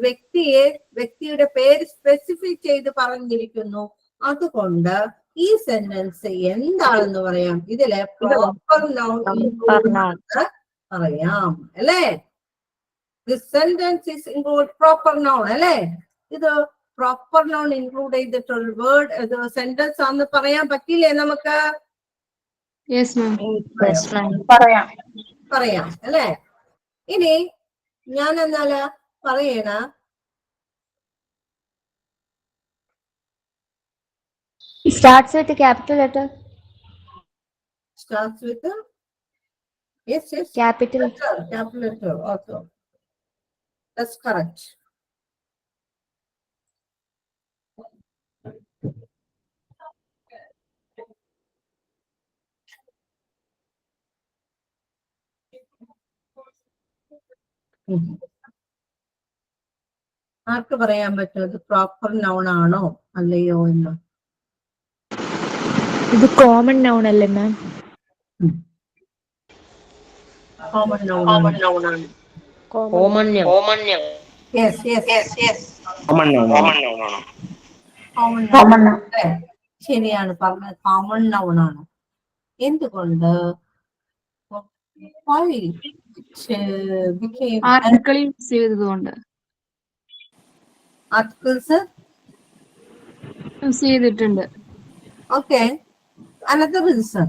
വ്യക്തിയുടെ പേര് സ്പെസിഫൈ ചെയ്ത് പറഞ്ഞിരിക്കുന്നു. അതുകൊണ്ട് ഈ സെന്റൻസ് എന്താണെന്ന് പറയാം? ഇതിലെ പ്രോപ്പർ നൗൺ പറയാം അല്ലേ? This sentence is include proper noun അല്ലേ? ഇത് പ്രോപ്പർ നൗൺ ഇൻക്ലൂഡ് ചെയ്തിട്ടുള്ള വേർഡ് സെന്റൻസ് ആണെന്ന് പറയാൻ പറ്റില്ലേ നമുക്ക്? പറയാം അല്ലേ? ഇനി ഞാൻ എന്നാല് പറയണ Starts with a capital letter. Starts with a yes. Capital. Capital letter also. That's correct. ആർക്ക് പറയാൻ പറ്റും ഇത് പ്രോപ്പർ നൗൺ ആണോ അല്ലയോ എന്ന്? ഇത് കോമൺ നൗൺ അല്ലേ മാം? കോമൺ നൗൺ ആണ്. ശരിയാണ് പറഞ്ഞത്, കോമൺ നൗൺ ആണ്. എന്തുകൊണ്ട്? ആർട്ടിക്കിൾ യൂസ് ചെയ്തതുകൊണ്ട്. ആർട്ടിക്കിൾസ് യൂസ് ചെയ്തിട്ടുണ്ട്. ഓക്കെ. അനദർ റീസൺ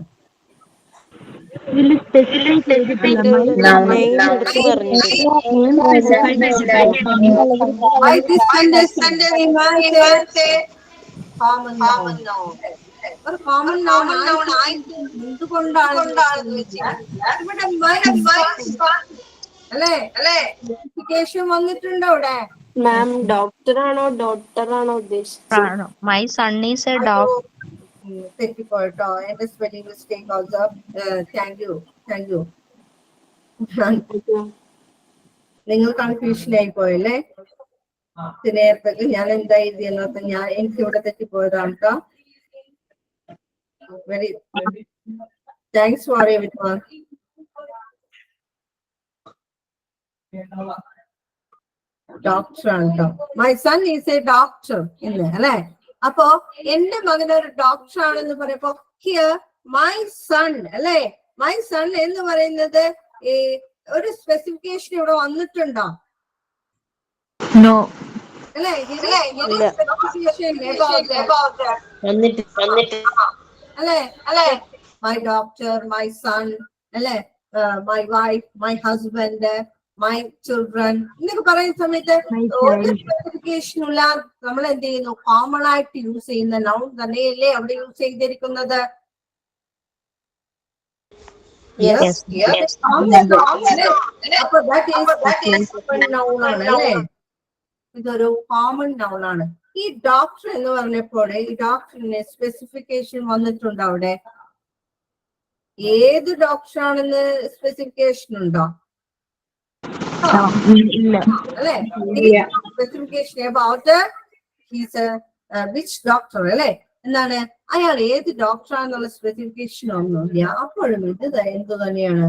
ഇതിൽ സ്പെസിഫൈ ചെയ്തിട്ടില്ല. ഒരു കോമൺ നൗൺ എന്തുകൊണ്ടാണ് അല്ലേ? വന്നിട്ടുണ്ടോ ഇവിടെ? മാം ഡോക്ടർ ആണോ ഡോക്ടർ ആണോ ഉദ്ദേശിച്ചത്? My son is a doctor. തെറ്റിപ്പോയിട്ടോ, എന്റെ spelling mistake also. Thank you. നിങ്ങൾ കൺഫ്യൂഷനായി പോയല്ലേ? നേരത്തെ ഞാൻ എന്താ എഴുതിയെന്നൊക്കെ എനിക്ക് ഇവിടെ തെറ്റിപ്പോയതാണ് കേട്ടോ. Very thanks for everyone. Doctor ആണ് കേട്ടോ. My son is a doctor എന്ന് അല്ലെ? അപ്പോ എന്റെ മകൻ ഒരു ഡോക്ടർ ആണെന്ന് പറയുമ്പോ ഹിയർ മൈ സൺ അല്ലെ? മൈ സൺ എന്ന് പറയുന്നത് ഒരു സ്പെസിഫിക്കേഷൻ ഇവിടെ വന്നിട്ടുണ്ടോ? അല്ലെ? അല്ലെ? മൈ ഡോക്ടർ, മൈ സൺ അല്ലെ? My wife, my husband, my children എന്നൊക്കെ പറയുന്ന സമയത്ത് സ്പെസിഫിക്കേഷനുള്ള നമ്മൾ എന്ത് ചെയ്യുന്നു? കോമൺ ആയിട്ട് യൂസ് ചെയ്യുന്ന നൗൺ തന്നെയല്ലേ അവിടെ യൂസ് ചെയ്തിരിക്കുന്നത്? അപ്പൊ നൗൺ ആണ് അല്ലേ? ഇതൊരു കോമൺ നൗൺ ആണ്. ഈ ഡോക്ടർ എന്ന് പറഞ്ഞപ്പോൾ ഈ ഡോക്ടറിന് സ്പെസിഫിക്കേഷൻ വന്നിട്ടുണ്ടോ അവിടെ? ഏത് ഡോക്ടർ ആണെന്ന് സ്പെസിഫിക്കേഷൻ ഉണ്ടോ? അല്ലെ? Specification about he's which doctor അല്ലെ? എന്താണ് അയാൾ ഏത് ഡോക്ടറാണെന്നുള്ള സ്പെസിഫിക്കേഷൻ ഒന്നുമില്ല. അപ്പോഴും ഇത് എന്ത് തന്നെയാണ്?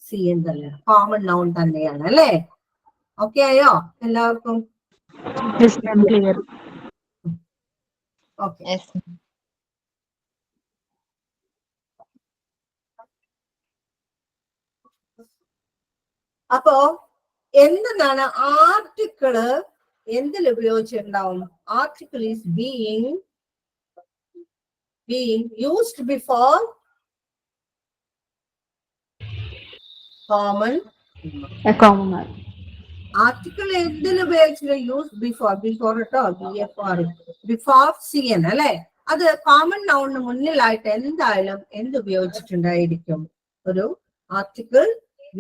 സി എൻ തന്നെയാണ്, കോമൺ നൗൺ തന്നെയാണ് അല്ലെ? ഓക്കെ ആയോ എല്ലാവർക്കും? ഓക്കെ. അപ്പോ എന്താണ് ആർട്ടിക്കിള് എന്തിൽ ഉപയോഗിച്ചിട്ടുണ്ടാവും? Article is being used before common. Article എന്തിൽ ഉപയോഗിച്ചിട്ട്? യൂസ് ബിഫോർ കേട്ടോ, ബിഫോർ CN അല്ലെ? അത് കോമൺ നൗണിന് മുന്നിലായിട്ട് എന്തായാലും എന്ത് ഉപയോഗിച്ചിട്ടുണ്ടായിരിക്കും? ഒരു ആർട്ടിക്കിൾ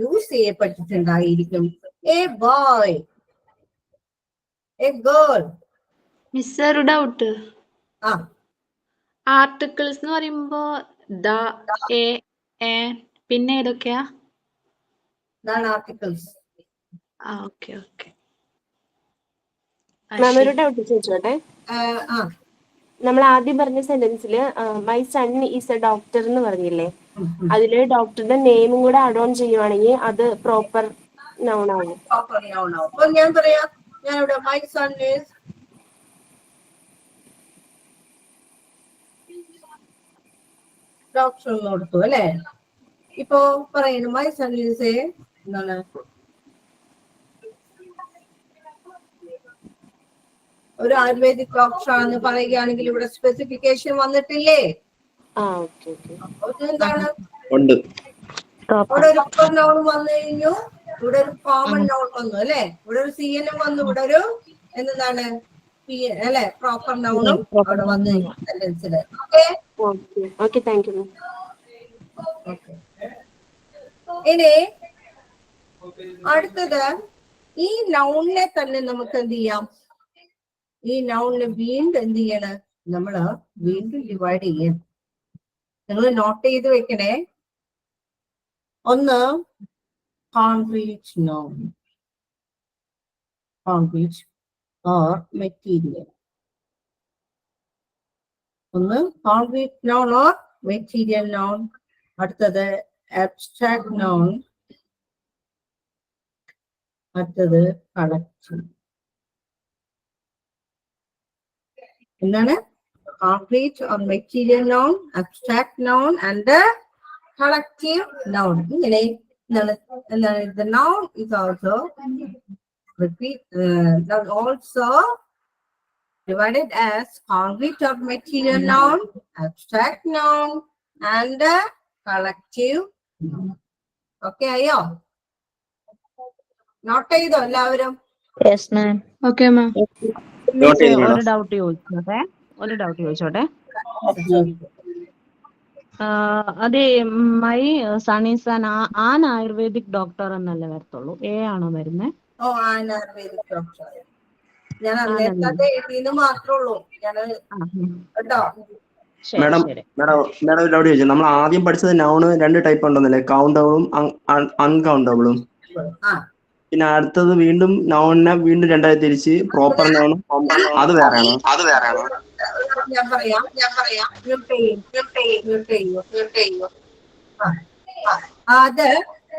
യൂസ് ചെയ്യപ്പെട്ടിട്ടുണ്ടായിരിക്കും. A boy, a girl. Miss ഒരു ഡൗട്ട്. ആ, ആർട്ടിക്കിൾസ് എന്ന് പറയുമ്പോ ദ, എ, എ, പിന്നെ ഏതൊക്കെയാ? ഇതാണ് ആർട്ടിക്കിൾസ്. Okay okay. മാം ഒരു ഡൗട്ട് ചോദിച്ചോട്ടെ. നമ്മൾ ആദ്യം പറഞ്ഞ സെന്റൻസിൽ my son is a doctor എന്ന് പറഞ്ഞില്ലേ, അതില് ഡോക്ടറുടെ നെയിമും കൂടെ ആഡ് ഓൺ ചെയ്യുവാണെങ്കിൽ അത് പ്രോപ്പർ നൗൺ ആവും. പ്രോപ്പർ നൗൺ ആവും. അപ്പൊ ഞാൻ പറയാം, ഞാനിവിടെ മൈ സൺ ഈസ് ഡോക്ടർ എന്ന് കൊടുത്തു അല്ലെ. ഇപ്പൊ പറയുന്നു മൈ സൺ ഈസ് എ എന്താണ്, ഒരു ആയുർവേദിക് ഡോക്ടർ ആണെന്ന് പറയുകയാണെങ്കിൽ ഇവിടെ സ്പെസിഫിക്കേഷൻ വന്നിട്ടില്ലേ? എന്താണ്, ഉണ്ട്. ഇവിടെ ഒരു പ്രോപ്പർ നൗൺ വന്നു കഴിഞ്ഞു, ഇവിടെ ഒരു കോമൺ നൗൺ വന്നു അല്ലെ, ഇവിടെ ഒരു CN വന്നു, ഇവിടെ ഒരു എന്താണ് അല്ലെ പ്രോപ്പർ നൗണും അവിടെ വന്നു സെന്റൻസില്. Okay, thank you. ഇനി അടുത്തത്, ഈ നൗണിനെ തന്നെ നമുക്ക് എന്ത് ചെയ്യാം, ഈ നൗണിനെ വീണ്ടും എന്ത് ചെയ്യണം, നമ്മള് വീണ്ടും ഡിവൈഡ് ചെയ്യണം. നിങ്ങൾ നോട്ട് ചെയ്ത് വെക്കണേ. ഒന്ന് concrete noun, concrete or material. ഒന്ന് concrete noun or material noun. അടുത്തത് അബ്സ്ട്രാക്ട് നൗൺ. അടുത്തത് കളക്റ്റീവ്. എന്താണ്? Concrete or material noun, abstract noun and collective noun. ഇങ്ങനെ എന്താണ്, the noun is also also divided as concrete or material noun, abstract noun and collective noun. Okay അയ്യോ, not ചെയ്തോ എല്ലാവരും? Yes, ma'am. Okay, ma'am. ഒരു doubt ചോദിച്ചോട്ടെ. അതെ, my son is an ayurvedic doctor എന്നല്ലേ വരത്തുള്ളൂ? എ ആണോ വരുന്നത്? ഓ, ആൻ ആയുർവേദിക് ഡോക്ടർ. ഞാൻ അന്നേരത്തെ എഴുതിയെന്ന് മാത്രമേ ഉള്ളൂ ഞാൻ കേട്ടോ. മാഡം ഡൗട്ട് ചോദിച്ചു. നമ്മൾ ആദ്യം പഠിച്ചത് നൗണ് 2 ടൈപ്പ് ഉണ്ടെന്നല്ലേ, കൗണ്ടബിളും അൺകൗണ്ടബിളും. പിന്നെ അടുത്തത് വീണ്ടും നൗണിനെ വീണ്ടും 2ആയി തിരിച്ച് പ്രോപ്പർ നൗണും അത് വേറെയാണോ? ഞാൻ പറയാം. അത്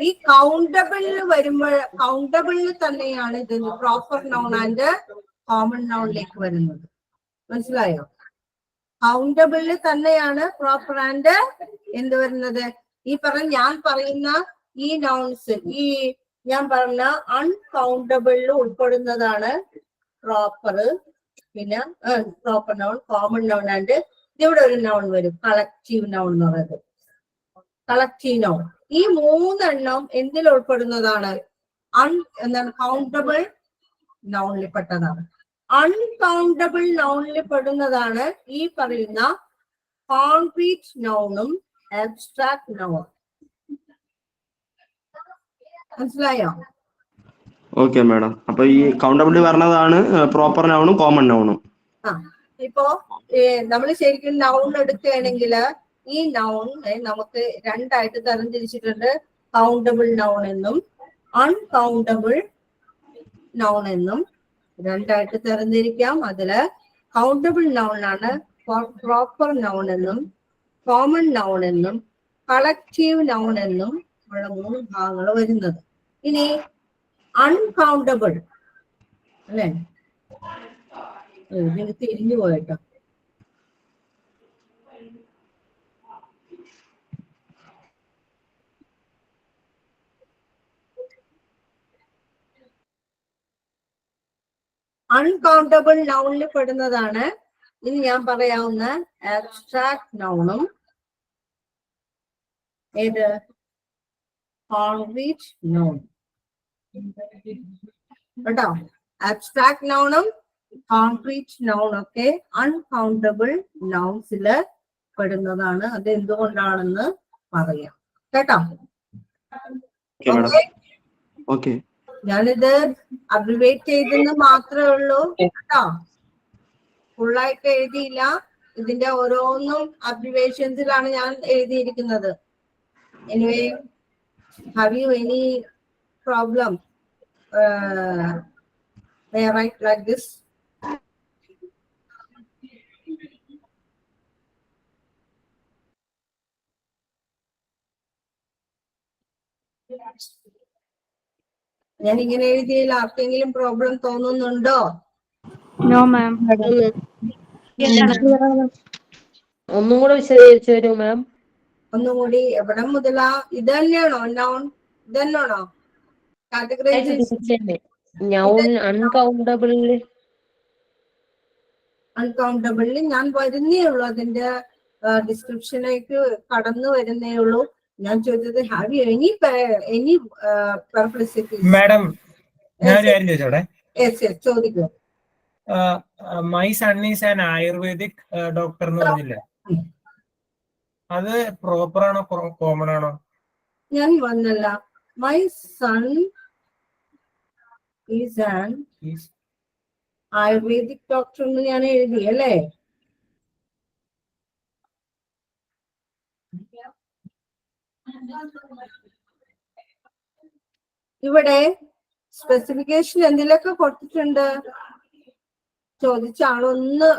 ഈ കൗണ്ടബിളിൽ വരുമ്പോൾ, കൗണ്ടബിളിൽ തന്നെയാണ് ഇത് പ്രോപ്പർ നൗൺ ആൻഡ് കോമൺ നൗണിലേക്ക് വരുന്നത്. മനസ്സിലായോ? കൗണ്ടബിളിൽ തന്നെയാണ് പ്രോപ്പർ ആൻഡ് എന്ത് വരുന്നത്. ഈ ഞാൻ പറയുന്ന ഈ നൗൺസ്, ഈ ഞാൻ പറഞ്ഞ അൺകൗണ്ടബിളിൽ ഉൾപ്പെടുന്നതാണ് പ്രോപ്പർ, പിന്നെ proper noun, common noun and ഇവിടെ ഒരു നൗൺ വരും, കളക്റ്റീവ് നൗൺ എന്ന് പറയുന്നത്. കളക്റ്റീവ് നൗൺ ഈ 3 എണ്ണം എന്തിൽ ഉൾപ്പെടുന്നതാണ്? എന്താണ്, കൗണ്ടബിൾ നൗണിൽ പെട്ടതാണ്. അൺകൗണ്ടബിൾ നൗണിൽ പെടുന്നതാണ് ഈ പറയുന്ന കോൺക്രീറ്റ് നൗണും അബ്സ്ട്രാക്ട് നൗണും. മനസ്സിലായോ? Okay madam. അപ്പൊ ഈ കൗണ്ടബിലിറ്റി പറഞ്ഞതാണ് പ്രോപ്പർ നൗണും കോമൺ നൗണും. ഇപ്പോ നമ്മൾ ശരിക്കും നൗൺ എടുക്കുകയാണെങ്കിൽ ഈ നൗൺ നമുക്ക് 2ആയിട്ട് തരംതിരിച്ചിട്ടുണ്ട്. കൗണ്ടബിൾ നൗൺ എന്നും അൺകൗണ്ടബിൾ നൗൺ എന്നും 2ആയിട്ട് തരംതിരിക്കാം. അതില് കൗണ്ടബിൾ നൗൺ ആണ് പ്രോപ്പർ നൗൺ എന്നും കോമൺ നൗൺ എന്നും കളക്റ്റീവ് നൗൺ എന്നും ഉള്ള 3 ഭാഗങ്ങൾ വരുന്നത്. ഇനി അൺകൗണ്ടബിൾ അല്ലെ, നിങ്ങൾക്ക് തിരിഞ്ഞു പോയിട്ടോ. അൺകൗണ്ടബിൾ നൗണിൽ പെടുന്നതാണ് ഇനി ഞാൻ പറയാവുന്ന അബ്സ്ട്രാക്ട് നൗണും ഏത് കോൺക്രീറ്റ് നൗൺ കേട്ടോ. അബ്സ്ട്രാക്ട് നൗണും കോൺക്രീറ്റ് നൗൺ ഒക്കെ അൺകൗണ്ടബിൾ നൗൺസില് പെടുന്നതാണ്. അത് എന്തുകൊണ്ടാണെന്ന് പറയാം കേട്ടോ. Okay madam. Okay? ഓക്കെ. ഞാനിത് അബ്രിവേറ്റ് ചെയ്തെന്ന് മാത്രമേ ഉള്ളൂ കേട്ടോ, ഫുള്ളായിട്ട് എഴുതിയില്ല. ഇതിന്റെ ഓരോന്നും അബ്രിവേഷൻസിലാണ് ഞാൻ എഴുതിയിരിക്കുന്നത്. Anyway, have you any problem? May I write like this? ഞാൻ ഇങ്ങനെ എഴുതിയതിൽ ആർക്കെങ്കിലും പ്രോബ്ലം തോന്നുന്നുണ്ടോ? No ma'am. ഒന്നും കൂടെ വിശദീകരിച്ചു തരൂ മാം. ഒന്നുകൂടി എവിടെ മുതലാ? ഇത് തന്നെയാണോ നൗൺ? ഇത് തന്നെയാണോ കാറ്റഗറൈസേഷൻ? നൗൺ അൺകൗണ്ടബിളില് അൺകൗണ്ടബിളിൽ ഞാൻ വരുന്നേ ഉള്ളൂ, അതിന്റെ ഡിസ്ക്രിപ്ഷനിലേക്ക് കടന്നു വരുന്നേ ഉള്ളൂ. ഞാൻ ചോദിച്ചത് have you any perplexities? Madam ഞാൻ ഒരു കാര്യം ചോദിച്ചോടെ? ചോദിക്കൂ. My son is an ayurvedic doctor എന്ന് പറഞ്ഞില്ലേ, അത് പ്രോപ്പർ ആണോ കോമൺ ആണോ? ഞാൻ വന്നല്ല. My son is an ayurvedic doctor എന്ന് ഞാൻ എഴുതി അല്ലേ? ഇവിടെ സ്പെസിഫിക്കേഷൻ എന്തിലൊക്കെ കൊടുത്തിട്ടുണ്ട് ചോദിച്ച ആളൊന്ന്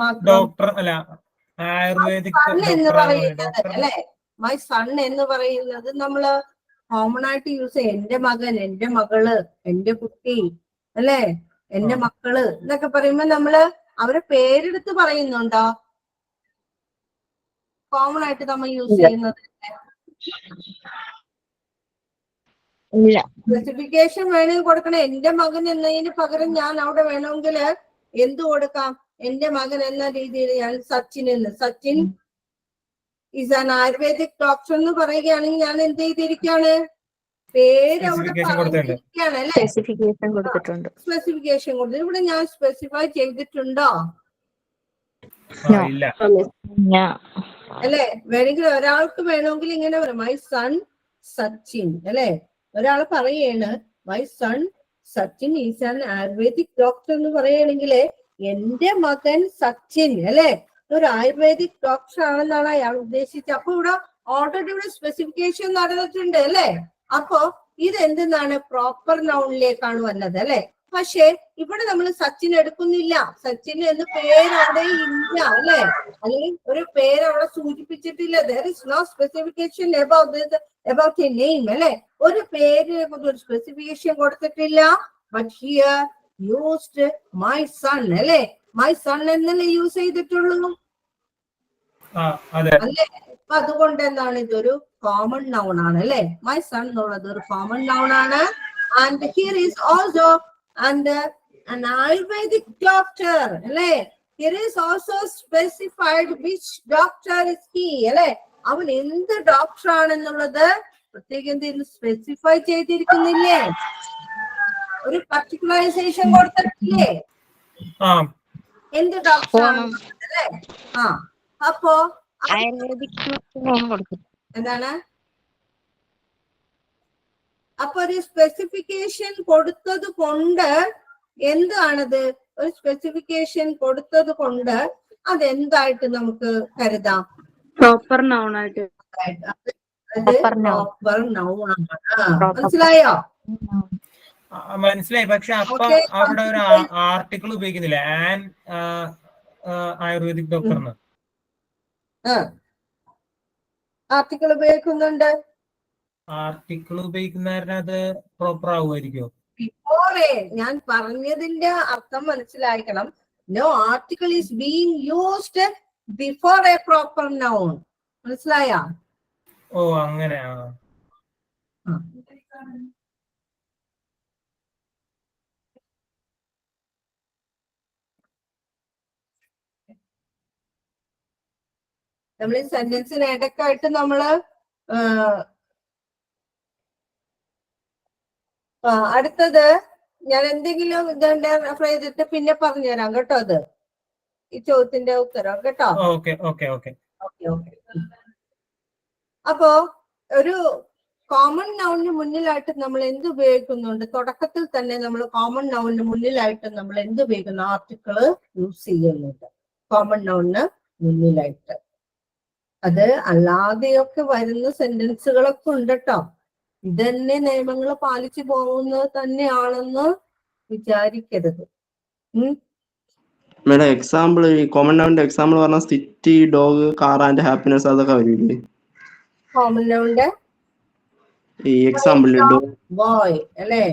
മാത്രം. ഡോക്ടർ അല്ല, ആയുർവേദിക് എന്ന് പറയുന്നത് അല്ലെ, മൈ സൺ എന്ന് പറയുന്നത് നമ്മള് കോമൺ ആയിട്ട് യൂസ് ചെയ്യും. എന്റെ മകൻ, എന്റെ മകള്, എന്റെ കുട്ടി അല്ലെ, എന്റെ മക്കള് എന്നൊക്കെ പറയുമ്പോ നമ്മള് അവരെ പേരെടുത്ത് പറയുന്നുണ്ടോ? കോമൺ ആയിട്ട് നമ്മൾ യൂസ് ചെയ്യുന്നത് സ്പെസിഫിക്കേഷൻ വേണമെങ്കിൽ കൊടുക്കണം. എന്റെ മകൻ എന്നതിന് പകരം ഞാൻ അവിടെ വേണമെങ്കിൽ എന്ത് കൊടുക്കാം? എന്റെ മകൻ എന്ന രീതിയിൽ ഞാൻ സച്ചിൻ എന്ന്, Sachin is an ayurvedic doctor എന്ന് പറയുകയാണെങ്കിൽ ഞാൻ എന്ത് ചെയ്തിരിക്കുകയാണ്? പേര് അവിടെ പറഞ്ഞിരിക്കുകയാണ് അല്ലെ? സ്പെസിഫിക്കേഷൻ കൊടുത്തിട്ടുണ്ട്. സ്പെസിഫിക്കേഷൻ കൊടുത്തു. ഇവിടെ ഞാൻ സ്പെസിഫൈ ചെയ്തിട്ടുണ്ടോ? അല്ലെ? വേണമെങ്കിൽ ഒരാൾക്ക് വേണമെങ്കിൽ ഇങ്ങനെ പറയാം, മൈ സൺ സച്ചിൻ അല്ലെ? ഒരാൾ പറയാണ് my son Sachin is an ayurvedic doctor എന്ന് പറയുകയാണെങ്കിൽ എന്റെ മകൻ സച്ചിൻ അല്ലെ ഒരു ആയുർവേദിക് ഡോക്ടർ ആണെന്നാണ് അയാൾ ഉദ്ദേശിച്ചത്. അപ്പൊ ഇവിടെ ഓൾറെഡി ഇവിടെ സ്പെസിഫിക്കേഷൻ നടന്നിട്ടുണ്ട് അല്ലെ? അപ്പോ ഇത് എന്തെന്നാണ്? പ്രോപ്പർ നൗണിലേക്കാണ് വന്നത് അല്ലെ? പക്ഷെ ഇവിടെ നമ്മൾ സച്ചിൻ എടുക്കുന്നില്ല. സച്ചിൻ എന്ന് പേര് അവിടെ ഇല്ല അല്ലെ? അല്ലെങ്കിൽ ഒരു പേര് അവിടെ സൂചിപ്പിച്ചിട്ടില്ല. there is no specification about this, about a name അല്ലെ? ഒരു പേരിനെ കുറിച്ച് ഒരു സ്പെസിഫിക്കേഷൻ കൊടുത്തിട്ടില്ല. but here used my son അല്ലെ? my son എന്നല്ലേ യൂസ് ചെയ്തിട്ടുള്ളൂ അല്ലെ? അപ്പൊ അതുകൊണ്ട് എന്താണ്, ഇതൊരു കോമൺ നൗൺ ആണ് അല്ലെ? മൈ സൺ എന്നുള്ളത് ഒരു കോമൺ നൗൺ ആണ്. And here is also and an Ayurvedic doctor അല്ലെ? Here is also specified which doctor is he അല്ലെ? അവൻ എന്ത് ഡോക്ടർ ആണെന്നുള്ളത് പ്രത്യേകം എന്തെങ്കിലും സ്പെസിഫൈ ചെയ്തിരിക്കുന്നില്ലേ? ഒരു പർട്ടിക്കുലറൈസേഷൻ കൊടുത്തിട്ടില്ലേ? എന്ത് ഡോക്ടർ ആണെന്നുള്ളത് അല്ലെ? അപ്പോ എന്താണ്? അപ്പൊ ഒരു സ്പെസിഫിക്കേഷൻ കൊടുത്തത് കൊണ്ട് എന്താണത്? ഒരു സ്പെസിഫിക്കേഷൻ കൊടുത്തത് കൊണ്ട് അതെന്തായിട്ട് നമുക്ക് കരുതാം? പ്രോപ്പർ നൗൺ ആയിട്ട്. പ്രോപ്പർ നൗൺ ആണ്. മനസ്സിലായോ? മനസ്സിലായി. പക്ഷെ അപ്പൊ അവിടെ ഒരു ആർട്ടിക്കിൾ ഉപയോഗിക്കുന്നില്ല, ആൻ ആയുർവേദിക് ഡോക്ടറിന്. ആർട്ടിക്കിൾ ഉപയോഗിക്കുന്നുണ്ട്. ആർട്ടിക്കിൾ ഉപയോഗിക്കുന്നവരുടെ അത് പ്രോപ്പർ ആവുമായിരിക്കോ? ബിഫോറേ ഞാൻ പറഞ്ഞതിന്റെ അർത്ഥം മനസ്സിലാക്കണം. No article is being used before a proper noun. മനസ്സിലായോ? ഓ അങ്ങനെ. നമ്മൾ ഈ സെന്റൻസിന് ഇടയ്ക്കായിട്ട് നമ്മള് അടുത്തത് ഞാൻ എന്തെങ്കിലും ഇതുണ്ട് റെഫർ ചെയ്തിട്ട് പിന്നെ പറഞ്ഞുതരാം കേട്ടോ. അത് ഈ ചോദ്യത്തിന്റെ ഉത്തരം കേട്ടോ. ഓക്കെ. അപ്പോ ഒരു കോമൺ നൗണിന് മുന്നിലായിട്ട് നമ്മൾ എന്ത് ഉപയോഗിക്കുന്നുണ്ട്? തുടക്കത്തിൽ തന്നെ നമ്മൾ കോമൺ നൗണിന് മുന്നിലായിട്ട് നമ്മൾ എന്ത് ഉപയോഗിക്കുന്നു? ആർട്ടിക്കിള് യൂസ് ചെയ്യുന്നുണ്ട് കോമൺ നൗണിന് മുന്നിലായിട്ട്. അത് അല്ലാതെയൊക്കെ വരുന്ന സെന്റൻസുകളൊക്കെ ഉണ്ട് കേട്ടോ. ഇതന്നെ നിയമങ്ങൾ പാലിച്ചു പോകുന്നത് തന്നെയാണെന്ന് വിചാരിക്കരുത്. മേഡം എക്സാമ്പിൾ, ഈ കോമൺ നൗണിന്റെ എക്സാമ്പിൾ പറഞ്ഞാൽ city, dog, car and happiness അതൊക്കെ വരില്ലേ? കോമൺ നൗണിന്റെ ഈ എക്സാമ്പിൾ ബോയ് അല്ലേ?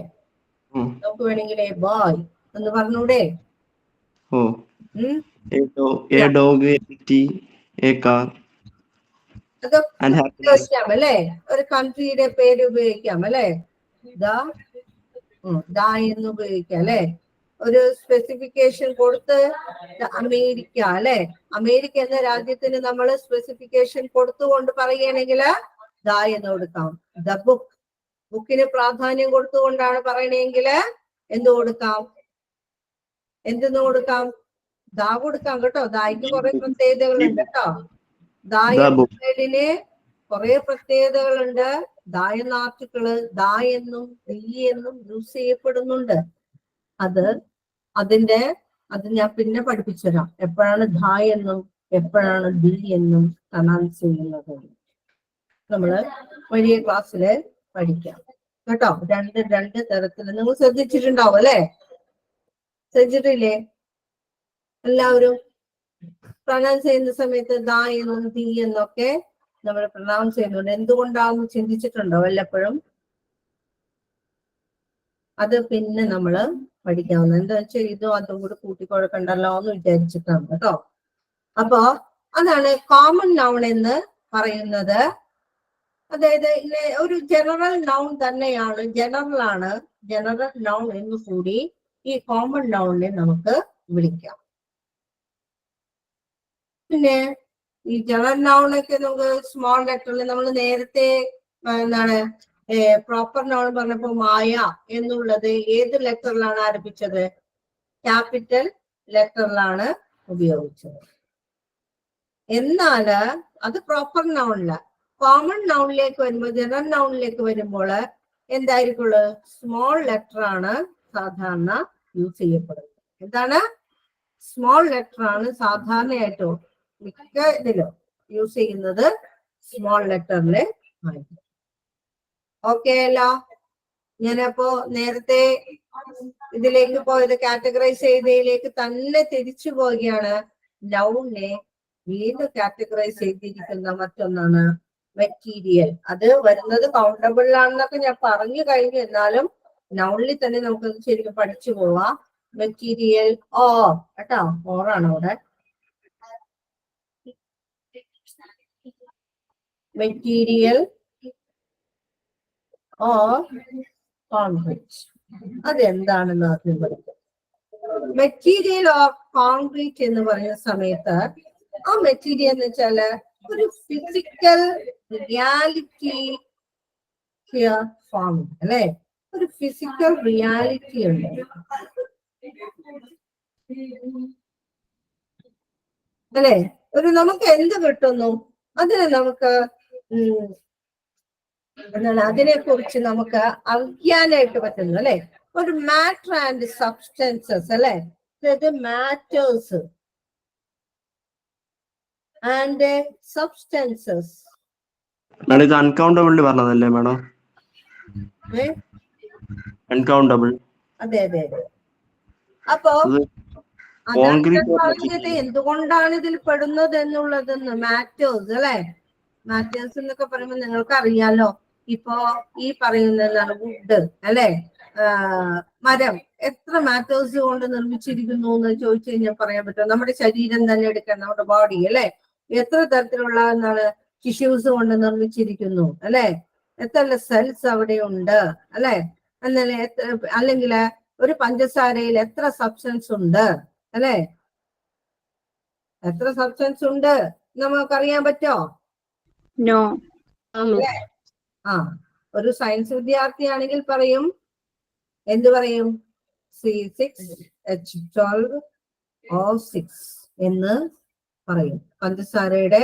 നമുക്ക് വേണമെങ്കിൽ ബോയ് എന്ന് പറഞ്ഞൂടെ? ഓ, a dog, a city, a car and happiness ഉപയോഗിക്കാം അല്ലേ? ഒരു കൺട്രിയുടെ പേര് ഉപയോഗിക്കാം അല്ലേ? ദാ എന്ന് ഉപയോഗിക്കാം അല്ലെ? ഒരു സ്പെസിഫിക്കേഷൻ കൊടുത്ത് അമേരിക്ക അല്ലെ? അമേരിക്ക എന്ന രാജ്യത്തിന് നമ്മൾ സ്പെസിഫിക്കേഷൻ കൊടുത്തുകൊണ്ട് പറയുകയാണെങ്കിൽ ദാ എന്ന് കൊടുക്കാം. ദ ബുക്ക്, ബുക്കിന് പ്രാധാന്യം കൊടുത്തുകൊണ്ടാണ് പറയണെങ്കിൽ എന്ത് കൊടുക്കാം? എന്തെന്ന് കൊടുക്കാം? ദാ കൊടുക്കാം കേട്ടോ. ദായ്ക്ക് കുറെ പ്രത്യേകതകളുണ്ട് കേട്ടോ. ദാ എന്നതിന് കുറെ പ്രത്യേകതകളുണ്ട്. ദാ എന്ന ആർട്ടിക്കിള് ദാ എന്നും ദി എന്നും യൂസ് ചെയ്യപ്പെടുന്നുണ്ട്. അത് ഞാൻ പിന്നെ പഠിപ്പിച്ചു തരാം. എപ്പോഴാണ് ധ എന്നും എപ്പോഴാണ് ദി എന്നും പ്രൊനൗൺസ് ചെയ്യുന്നത് നമ്മള് വലിയ ക്ലാസ്സില് പഠിക്കാം കേട്ടോ. രണ്ട് തരത്തില് നിങ്ങൾ ശ്രദ്ധിച്ചിട്ടുണ്ടാവും അല്ലെ? ശ്രദ്ധിച്ചിട്ടില്ലേ എല്ലാവരും? പ്രൊനൗൺസ് ചെയ്യുന്ന സമയത്ത് ദാ എന്നും ദി എന്നൊക്കെ നമ്മൾ പ്രൊനൗൺസ് ചെയ്യുന്നുണ്ട്. എന്തുകൊണ്ടാണെന്ന് ചിന്തിച്ചിട്ടുണ്ടോ വല്ലപ്പോഴും? അത് പിന്നെ നമ്മള് പഠിക്കാവുന്ന എന്താ വെച്ചാൽ ഇതും അതും കൂടി കൂട്ടിക്കൊടുക്കണ്ടല്ലോ എന്ന് വിചാരിച്ചിട്ടാണ് കേട്ടോ. അപ്പോ അതാണ് കോമൺ നൗൺ എന്ന് പറയുന്നത്. അതായത് ഒരു ജനറൽ നൗൺ തന്നെയാണ്, ജനറൽ നൗൺ എന്ന് കൂടി ഈ കോമൺ നൗണിനെ നമുക്ക് വിളിക്കാം. പിന്നെ ഈ ജനറൽ നൗണൊക്കെ നമുക്ക് സ്മോൾ ലെറ്ററിൽ നമ്മൾ നേരത്തെ എന്താണ് പ്രോപ്പർ നൗൺ പറഞ്ഞപ്പോ മായ എന്നുള്ളത് ഏത് ലെറ്ററിലാണ് ആരംഭിച്ചത്? ക്യാപിറ്റൽ ലെറ്ററിലാണ് ഉപയോഗിച്ചത്. എന്നാല് അത് പ്രോപ്പർ നൗണില്. കോമൺ നൗണിലേക്ക് വരുമ്പോൾ, ജനറൽ നൗണിലേക്ക് വരുമ്പോൾ എന്തായിരിക്കുള്ളൂ? സ്മോൾ ലെറ്റർ ആണ് സാധാരണ യൂസ് ചെയ്യപ്പെടുന്നത്. എന്താണ്? സ്മോൾ ലെറ്റർ ആണ് സാധാരണയായിട്ട് മിക്ക ഇതിലും യൂസ് ചെയ്യുന്നത് സ്മോൾ ലെറ്ററില് ആയിരിക്കും. ഓക്കെ അല്ലോ? ഞാനപ്പോ നേരത്തെ ഇതിലേക്ക് പോയത് കാറ്റഗറൈസ് ചെയ്തതിലേക്ക് തന്നെ തിരിച്ചു പോവുകയാണ്. നൗണിനെ വീണ്ടും കാറ്റഗറൈസ് ചെയ്തിരിക്കുന്ന മറ്റൊന്നാണ് മെറ്റീരിയൽ. അത് വരുന്നത് കൗണ്ടബിൾ ആണെന്നൊക്കെ ഞാൻ പറഞ്ഞു കഴിഞ്ഞു. എന്നാലും നൗണിൽ തന്നെ നമുക്ക് ശരിക്കും പഠിച്ചു പോവാം. മെറ്റീരിയൽ ഓർ കേട്ടോ, ഓറാണ് അവിടെ. Material or concrete. അതെന്താണെന്ന് ആദ്യം പഠിക്കും. മെറ്റീരിയൽ ഓർ കോൺക്രീറ്റ് എന്ന് പറയുന്ന സമയത്ത് ആ മെറ്റീരിയൽ എന്ന് വെച്ചാല് ഒരു ഫിസിക്കൽ റിയാലിറ്റി ഫോം അല്ലെ? ഒരു ഫിസിക്കൽ റിയാലിറ്റി ഉണ്ട്. അല്ലെ? നമുക്ക് എന്ത് കിട്ടുന്നു? അതിനെ നമുക്ക് അതിനെ കുറിച്ച് നമുക്ക് അറിയാനായിട്ട് പറ്റുന്നു അല്ലെ? ഒരു മാറ്റർ ആൻഡ് സബ്സ്റ്റൻസസ് അല്ലെ? അതായത് മാറ്റേഴ്സ് ആൻഡ് സബ്സ്റ്റൻസസ്. ഇത് അൺകൗണ്ടബിൾ പറഞ്ഞതല്ലേ മാഡം? അൺകൗണ്ടബിൾ. അതെ. അപ്പോ പറഞ്ഞത് എന്തുകൊണ്ടാണ് ഇതിൽ പെടുന്നത് എന്നുള്ളതെന്ന്. മാറ്റേഴ്സ് അല്ലെ? മാറ്റേഴ്സ് എന്നൊക്കെ പറയുമ്പോൾ നിങ്ങൾക്ക് അറിയാലോ. ഇപ്പോ ഈ പറയുന്നതാണ് വുഡ് അല്ലെ? മരം എത്ര മാറ്റേഴ്സ് കൊണ്ട് നിർമ്മിച്ചിരിക്കുന്നു എന്ന് ചോദിച്ചു കഴിഞ്ഞാൽ പറയാൻ പറ്റും. നമ്മുടെ ശരീരം തന്നെ എടുക്കാൻ, നമ്മുടെ ബോഡി അല്ലെ? എത്ര തരത്തിലുള്ള എന്താണ് ടിഷ്യൂസ് കൊണ്ട് നിർമ്മിച്ചിരിക്കുന്നു അല്ലെ? എത്ര സെൽസ് അവിടെ ഉണ്ട് അല്ലെ? അല്ലെങ്കിൽ ഒരു പഞ്ചസാരയിൽ എത്ര സബ്സ്റ്റൻസ് ഉണ്ട് അല്ലെ? എത്ര സബ്സ്റ്റൻസ് ഉണ്ട് നമുക്കറിയാൻ പറ്റോ? നോ. ഒരു സയൻസ് വിദ്യാർത്ഥിയാണെങ്കിൽ പറയും, എന്ത് പറയും? C6H12O6 എന്ന് പറയും. പഞ്ചസാരയുടെ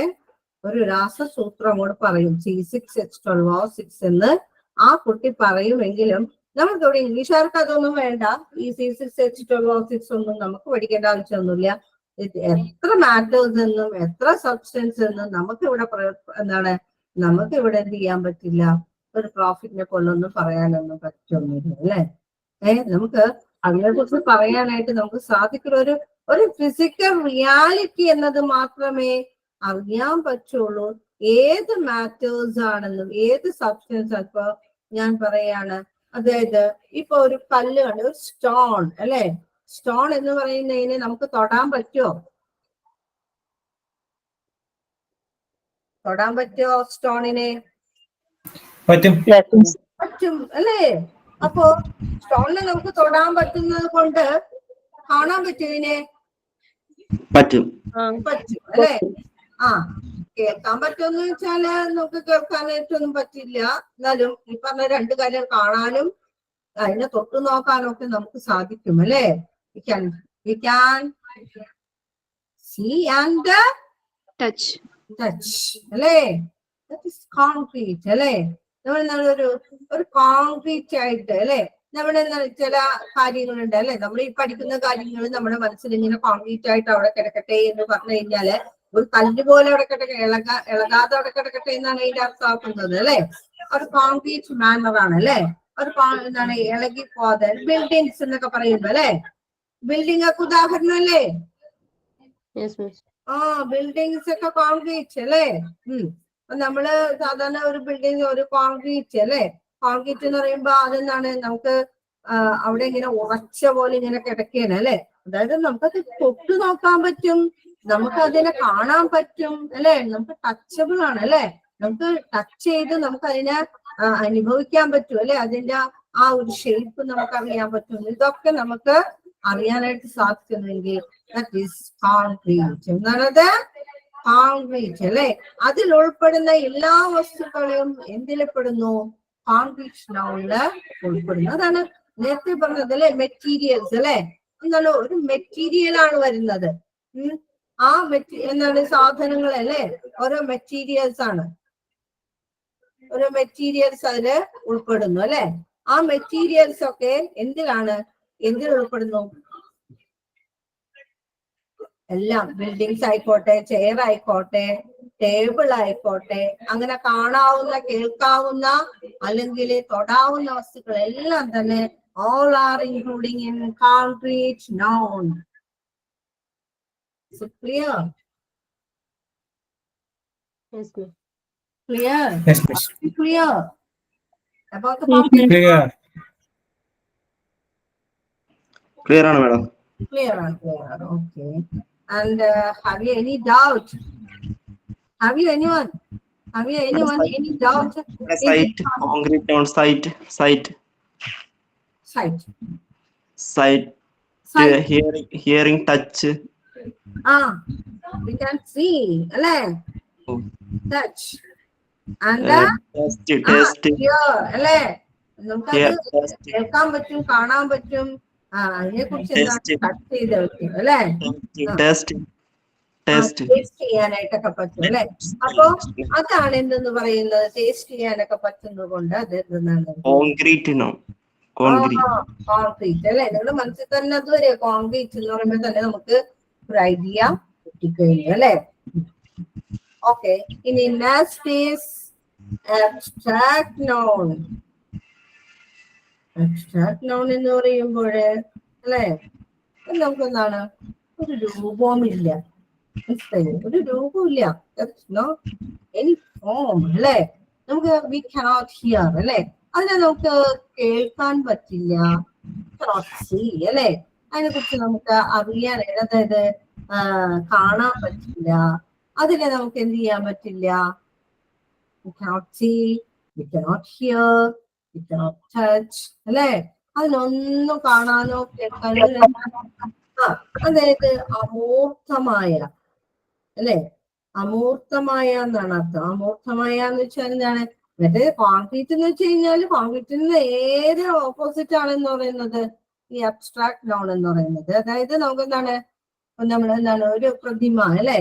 ഒരു രാസസൂത്രം കൂടെ പറയും, C6H12O6 എന്ന് ആ കുട്ടി പറയുമെങ്കിലും നമുക്ക് ഇവിടെ ഇംഗ്ലീഷുകാർക്ക് അതൊന്നും വേണ്ട. ഈ C6H12O6 ഒന്നും നമുക്ക് പഠിക്കേണ്ട ആവശ്യമൊന്നുമില്ല. എത്ര മാറ്റേഴ്സ് എന്നും എത്ര സബ്സ്റ്റൻസ് എന്നും നമുക്ക് ഇവിടെ എന്താണ്, നമുക്ക് ഇവിടെ എന്ത് ചെയ്യാൻ പറ്റില്ല, ഒരു പ്രോഫിറ്റിനെ കൊണ്ടൊന്നും പറയാനൊന്നും പറ്റൊന്നുമില്ല അല്ലെ. നമുക്ക് അതിനെ കുറിച്ച് പറയാനായിട്ട് നമുക്ക് സാധിക്കുന്ന ഒരു ഫിസിക്കൽ റിയാലിറ്റി എന്നത് മാത്രമേ അറിയാൻ പറ്റുള്ളൂ. ഏത് മാറ്റേഴ്സ് ആണെന്നും ഏത് സബ്സ്റ്റൻസ്. ഇപ്പൊ ഞാൻ പറയാണ്, അതായത് ഇപ്പൊ ഒരു കല്ല് കണ്ട്, ഒരു സ്റ്റോൺ അല്ലെ, സ്റ്റോൺ എന്ന് പറയുന്നതിനെ നമുക്ക് തൊടാൻ പറ്റുമോ? തൊടാൻ പറ്റുമോ സ്റ്റോണിനെ? പറ്റും. പറ്റും അല്ലേ. അപ്പോ സ്റ്റോണിനെ നമുക്ക് തൊടാൻ പറ്റുന്നത് കൊണ്ട് കാണാൻ പറ്റും, പറ്റും പറ്റും അല്ലേ. കേൾക്കാൻ പറ്റുമെന്ന് വെച്ചാല് നമുക്ക് കേൾക്കാനായിട്ടൊന്നും പറ്റില്ല. എന്നാലും ഈ പറഞ്ഞ രണ്ട് കാര്യം കാണാനും അതിനെ തൊട്ടു നോക്കാനും ഒക്കെ നമുക്ക് സാധിക്കും അല്ലേ. We can see and touch അല്ലേ. That is concrete അല്ലേ. നമ്മൾ ഒരു കോൺക്രീറ്റ് ആയിട്ട് അല്ലെ, നമ്മുടെ ചില കാര്യങ്ങളുണ്ട് അല്ലെ, നമ്മൾ ഈ പഠിക്കുന്ന കാര്യങ്ങൾ നമ്മുടെ മനസ്സിൽ ഇങ്ങനെ കോൺക്രീറ്റ് ആയിട്ട് അവിടെ കിടക്കട്ടെ എന്ന് പറഞ്ഞു കഴിഞ്ഞാല് ഒരു കല്ല് പോലെ അവിടെ ഇളകാതെ അവിടെ കിടക്കട്ടെ എന്നാണ് അതിന്റെ അർത്ഥമാക്കുന്നത് അല്ലെ. ഒരു കോൺക്രീറ്റ് മാനറാണ് അല്ലെ. ഒരു എന്താണ് ഇളകി പോകാതെ ബിൽഡിങ്സ് എന്നൊക്കെ പറയുമ്പോ അല്ലെ, ബിൽഡിംഗ് ഒക്കെ ഉദാഹരണം അല്ലേ. ബിൽഡിങ്സ് ഒക്കെ കോൺക്രീറ്റ് അല്ലേ. നമ്മള് സാധാരണ ഒരു ബിൽഡിംഗ് ഒരു കോൺക്രീറ്റ് അല്ലെ. കോൺക്രീറ്റ് എന്ന് പറയുമ്പോ അതെന്താണ്, നമുക്ക് അവിടെ ഇങ്ങനെ ഉറച്ച പോലെ ഇങ്ങനെ കിടക്കുകയാണ് അല്ലെ. അതായത് നമുക്കത് തൊട്ട് നോക്കാൻ പറ്റും, നമുക്ക് അതിനെ കാണാൻ പറ്റും അല്ലെ. നമുക്ക് ടച്ചബിൾ ആണ് അല്ലെ. നമുക്ക് ടച്ച് ചെയ്ത് നമുക്ക് അതിനെ അനുഭവിക്കാൻ പറ്റും അല്ലെ. അതിന്റെ ആ ഒരു ഷേപ്പ് നമുക്ക് അറിയാൻ പറ്റും. ഇതൊക്കെ നമുക്ക് അറിയാനായിട്ട് സാധിക്കുന്നെങ്കിൽ that is concrete. എന്താണത്? കോൺക്രീറ്റ് അല്ലെ. അതിൽ ഉൾപ്പെടുന്ന എല്ലാ വസ്തുക്കളും എന്തിൽപ്പെടുന്നു? കോൺക്രീറ്റ് നൗണില് ഉൾപ്പെടുന്നു. അതാണ് നേരത്തെ പറഞ്ഞത് അല്ലെ, മെറ്റീരിയൽസ് അല്ലെ. എന്താണ്, ഒരു മെറ്റീരിയൽ ആണ് വരുന്നത്. ആ എന്താണ് സാധനങ്ങൾ അല്ലെ, ഓരോ മെറ്റീരിയൽസ് ആണ്. ഓരോ മെറ്റീരിയൽസ് അതില് ഉൾപ്പെടുന്നു അല്ലെ. ആ മെറ്റീരിയൽസ് ഒക്കെ എന്തിൽ ഉൾപ്പെടുന്നു? എല്ലാം. ബിൽഡിങ്സ് ആയിക്കോട്ടെ, ചെയർ ആയിക്കോട്ടെ, ടേബിൾ ആയിക്കോട്ടെ, അങ്ങനെ കാണാവുന്ന, കേൾക്കാവുന്ന അല്ലെങ്കിൽ തൊടാവുന്ന വസ്തുക്കൾ എല്ലാം തന്നെ all are including in concrete noun. Is it clear? Yes, ma'am. Clear? Yes, miss. Clear about the concrete? Clear ആണ് madam. Clear. Okay. And have you any doubt? Have you anyone any doubt? Site, concrete noun, site. Hearing, touch. We can see, alle. Touch. And taste. Hear, alle. നമുക്ക് കേൾക്കാൻ പറ്റും, കാണാൻ പറ്റും. അതിനെ കുറിച്ച് touch ചെയ്ത് വെക്കും അല്ലെ. ടേസ്റ്റ് ചെയ്യാനായിട്ടൊക്കെ പറ്റും അല്ലെ. അപ്പൊ അതാണ് എന്തെന്ന് പറയുന്നത്, ടേസ്റ്റ് ചെയ്യാനൊക്കെ പറ്റുന്നത് കൊണ്ട് അത് എന്താണ് കോൺക്രീറ്റ് അല്ലെ. നിങ്ങളുടെ മനസ്സിൽ തന്നെ അതുവരെ കോൺക്രീറ്റ് എന്ന് പറയുമ്പോൾ തന്നെ നമുക്ക് ഒരു ഐഡിയ കിട്ടിക്കഴിഞ്ഞു അല്ലെ. ഓക്കെ, ഇനി next is abstract noun. Abstract noun എന്ന് പറയുമ്പോഴ് അല്ലെ, നമുക്ക് എന്താണ്, ഒരു രൂപവുമില്ല, ഒരു രൂപമില്ല, എനി ഫോം അല്ലെ. നമുക്ക് വി കനോട്ട് ഹിയർ അല്ലെ, അതിനെ നമുക്ക് കേൾക്കാൻ പറ്റില്ല, കനോട്ട് സീ അല്ലെ. അതിനെ കുറിച്ച് നമുക്ക് അറിയാൻ, അതായത് കാണാൻ പറ്റില്ല, അതിനെ നമുക്ക് എന്ത് ചെയ്യാൻ പറ്റില്ല. We cannot see, we cannot hear, we cannot touch അല്ലെ. അതിനൊന്നും കാണാനോ കേൾക്കാനോ, അതായത് അമൂർത്തമായ അല്ലെ. അമൂർത്തമായ എന്നാണ് അർത്ഥം. അമൂർത്തമായ എന്ന് വെച്ചാൽ എന്താണ്, മറ്റേ കോൺക്രീറ്റ് എന്ന് വെച്ച് കഴിഞ്ഞാൽ കോൺക്രീറ്റിന് നേരെ ഓപ്പോസിറ്റ് ആണെന്ന് പറയുന്നത് ഈ അബ്സ്ട്രാക്ട് നോൺ എന്ന് പറയുന്നത്. അതായത് നമുക്ക് എന്താണ്, നമ്മൾ എന്താണ്, ഒരു പ്രതിമ അല്ലെ,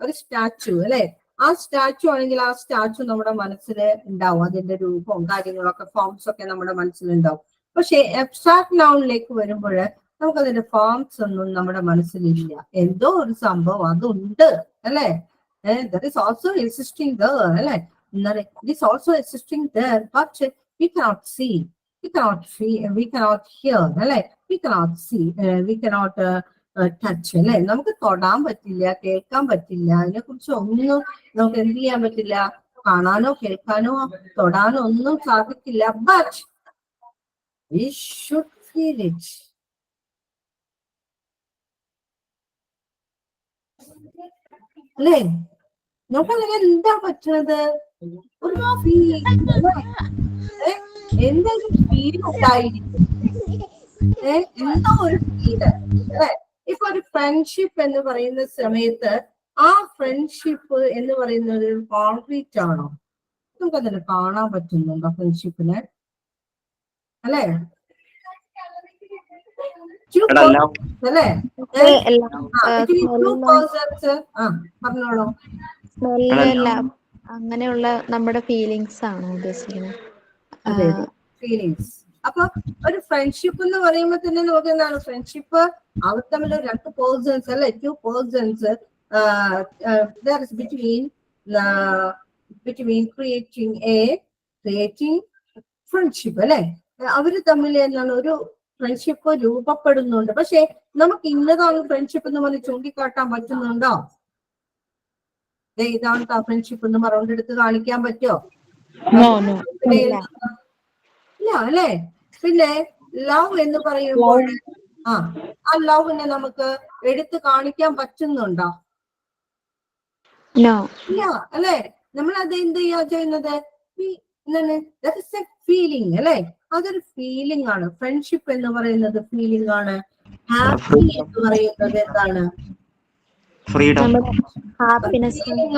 ഒരു സ്റ്റാച്ചു അല്ലെ, ആ സ്റ്റാച്ചു ആണെങ്കിൽ ആ സ്റ്റാച്ചു നമ്മുടെ മനസ്സിൽ ഉണ്ടാവും, അതിന്റെ രൂപവും കാര്യങ്ങളൊക്കെ ഫോംസ് ഒക്കെ നമ്മുടെ മനസ്സിലുണ്ടാവും. പക്ഷെ അബ്സ്ട്രാക്ട് നൗണിലേക്ക് വരുമ്പോൾ നമുക്കതിന്റെ ഫോംസ് ഒന്നും നമ്മുടെ മനസ്സിലില്ല. എന്തോ ഒരു സംഭവം അതുണ്ട് അല്ലെ, that is also existing there അല്ലെ, it is also existing there, but we cannot see, we cannot feel, we cannot hear അല്ലെ, we cannot see, we cannot touch അല്ലെ. നമുക്ക് തൊടാൻ പറ്റില്ല, കേൾക്കാൻ പറ്റില്ല, അതിനെ കുറിച്ച് ഒന്നും നമുക്ക് എന്ത് ചെയ്യാൻ പറ്റില്ല, കാണാനോ കേൾക്കാനോ തൊടാനോ ഒന്നും സാധിക്കില്ല. But we should feel it. അല്ലേ, നമുക്കങ്ങനെ എന്താ പറ്റുന്നത്, ഒരു എന്തെങ്കിലും ഫീൽ ഉണ്ടായിരിക്കും, എന്തോ ഒരു ഫീല് അല്ലെ. ഇപ്പൊ ഒരു ഫ്രണ്ട്ഷിപ്പ് എന്ന് പറയുന്ന സമയത്ത് ആ ഫ്രണ്ട്ഷിപ്പ് എന്ന് പറയുന്നത് ഒരു കോൺക്രീറ്റ് ആണോ, നമുക്കതിനെ കാണാൻ പറ്റുന്നുണ്ടോ ഫ്രണ്ട്ഷിപ്പിനെ അല്ലെ? അല്ലേ, പറഞ്ഞോളൂ. അങ്ങനെയുള്ള നമ്മുടെ ഫീലിങ്സ് ആണോ ഉദ്ദേശിക്കുന്നത്? അതെ, ഫീലിങ്സ്. അപ്പൊ ഒരു ഫ്രണ്ട്ഷിപ്പ് എന്ന് പറയുമ്പോ തന്നെ നമുക്ക് എന്താണ് ഫ്രണ്ട്ഷിപ്പ്, അവർ തമ്മിൽ രണ്ട് പേഴ്സൺസ് അല്ലെ, two persons between creating friendship അല്ലെ, അവര് തമ്മിൽ എന്താണ് ഒരു ഫ്രണ്ട്ഷിപ്പ് രൂപപ്പെടുന്നുണ്ട്. പക്ഷെ നമുക്ക് ഇന്നതാണ് ഫ്രണ്ട്ഷിപ്പ് എന്ന് പറഞ്ഞ് ചൂണ്ടിക്കാട്ടാൻ പറ്റുന്നുണ്ടോ? ഇതാണ് ഫ്രണ്ട്ഷിപ്പ് എന്ന് പറഞ്ഞെടുത്ത് കാണിക്കാൻ പറ്റുമോ? ഇല്ല അല്ലെ. പിന്നെ ലവ് എന്ന് പറയുമ്പോൾ ആ ലവിനെ നമുക്ക് എടുത്ത് കാണിക്കാൻ പറ്റുന്നുണ്ടോ? ഇല്ല അല്ലെ. നമ്മൾ അത് എന്ത് ചെയ്യാ ചെയ്യുന്നത്, ഫീലിംഗ് അല്ലെ, അതൊരു ഫീലിംഗ് ആണ്. ഫ്രണ്ട്ഷിപ്പ് എന്ന് പറയുന്നത് ഫീലിംഗ് ആണ്. ഹാപ്പി എന്ന് പറയുന്നത് എന്താണ്, ഫീലിംഗ്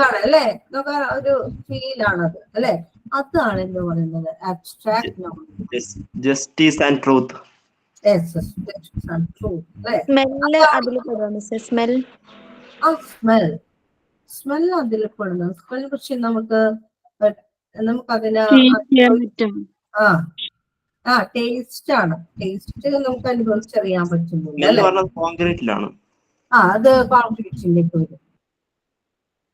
ആണ് അല്ലെ, നമുക്ക് ഒരു ഫീൽ ആണത് അല്ലെ. അതാണ് എന്ന് പറയുന്നത് abstract noun. Justice and truth. Smell അതിൽ പെടുന്നു. സ്മെൽ പക്ഷെ നമുക്കതിന് ടേസ്റ്റ് ആണ്. ടേസ്റ്റ് നമുക്ക് അനുഭവിച്ചറിയാൻ പറ്റുന്നില്ല. അത് കോൺക്രീറ്റിലേക്ക് വരും.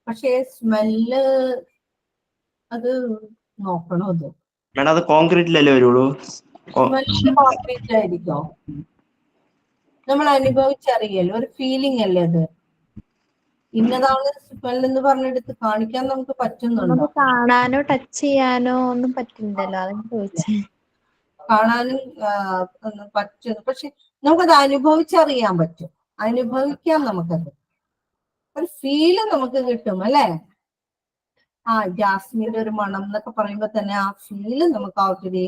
പക്ഷെ സ്മെല്ല് അത് നോക്കണം. അത് കോൺക്രീറ്റിലല്ലേ വരുള്ളൂ. സ്മെല്ല് കോൺക്രീറ്റിലായിരിക്കോ? നമ്മൾ അനുഭവിച്ചറിയല്ലോ, ഒരു ഫീലിംഗ് അല്ലേ അത്. ഇന്നതാണ് സ്മെൽ എന്ന് പറഞ്ഞെടുത്ത് കാണിക്കാൻ നമുക്ക് പറ്റുന്നുണ്ടോ? കാണാനോ ടച്ച് ചെയ്യാനോ ഒന്നും പറ്റുന്നില്ലല്ലോ, അതാണ് ചോദിച്ചത്. കാണാനും പറ്റും, പക്ഷെ നമുക്കത് അനുഭവിച്ചറിയാൻ പറ്റും. അനുഭവിക്കാം, നമുക്കത് ഒരു ഫീല് നമുക്ക് കിട്ടും അല്ലെ. ജാസ്മിന്റെ ഒരു മണം എന്നൊക്കെ പറയുമ്പോ തന്നെ ആ ഫീല് നമുക്ക് ആൾറെഡി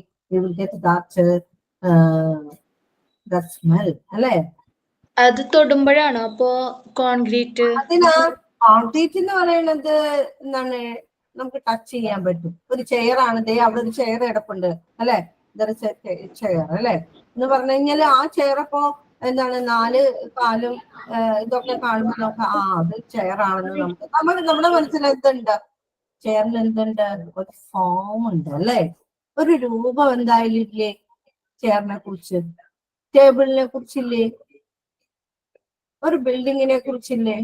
സ്മെൽ അല്ലെ. അത് തൊടുമ്പോഴാണോ അപ്പോ കോൺക്രീറ്റ്? അതിനാ കോൺക്രീറ്റ് എന്ന് പറയുന്നത് എന്താണ്, നമുക്ക് ടച്ച് ചെയ്യാൻ പറ്റും. ഒരു ചെയർ ആണ്, അവിടെ ഒരു ചെയർ കിടപ്പുണ്ട് അല്ലെ, ചെയർ അല്ലെ എന്ന് പറഞ്ഞു കഴിഞ്ഞാൽ ആ ചെയർ അപ്പോ എന്താണ്, 4 കാലും ഇതൊക്കെ കാണുമ്പോൾ നമുക്ക് അത് ചെയർ ആണെന്ന് നമ്മുടെ മനസ്സിൽ എന്തുണ്ട്, ചെയറിൽ എന്തുണ്ട്, ഒരു ഫോം ഉണ്ട് അല്ലെ, ഒരു രൂപം എന്തായാലും ഇല്ലേ ചെയറിനെ കുറിച്ച്. ടേബിളിനെ കുറിച്ചില്ലേ, ഒരു ബിൽഡിങ്ങിനെ കുറിച്ചില്ലേ.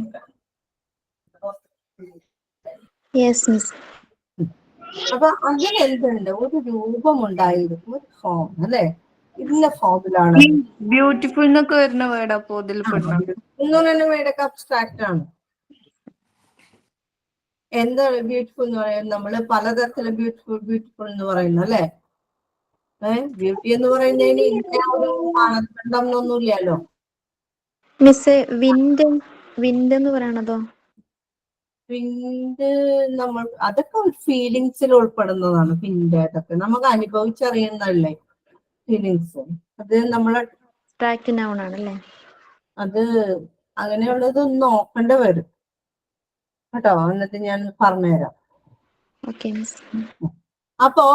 അപ്പൊ അങ്ങനെ എന്തുണ്ട്, ഒരു രൂപം ഉണ്ടായിരുന്നു, ഒരു ഫോം അല്ലെ. ഇന്ന ഫോമിലാണ്. ബ്യൂട്ടിഫുൾ എന്നൊക്കെ വരുന്ന വേർഡ് അപ്പോ ഇതിൽ ഇങ്ങനെ വേർഡൊക്കെ അബ്സ്ട്രാക്ട് ആണ്. എന്താണ് ബ്യൂട്ടിഫുൾ എന്ന് പറയുന്നത്? നമ്മള് പലതരത്തില് ബ്യൂട്ടിഫുൾ എന്ന് പറയുന്നു അല്ലെ. ബ്യൂട്ടി എന്ന് പറയുന്നതിന് ഇന്ന ഒരു മാനദണ്ഡമൊന്നുമില്ലല്ലോ. മിസ് വിൻഡ് എന്ന് പറയണതോ? വിൻഡ് നമ്മൾ അതൊക്കെ ഫീലിങ്സിൽ ഉൾപ്പെടുന്നതാണ്. വിൻഡ് അതൊക്കെ നമുക്ക് അനുഭവിച്ചറിയുന്നതല്ലേ ഫീലിങ്സ്. അത് നമ്മളെ നൗൺ ആണല്ലേ. അത് അങ്ങനെയുള്ളത് നോക്കേണ്ട വരും കേട്ടോ, എന്നിട്ട് ഞാൻ പറഞ്ഞുതരാം. അപ്പോ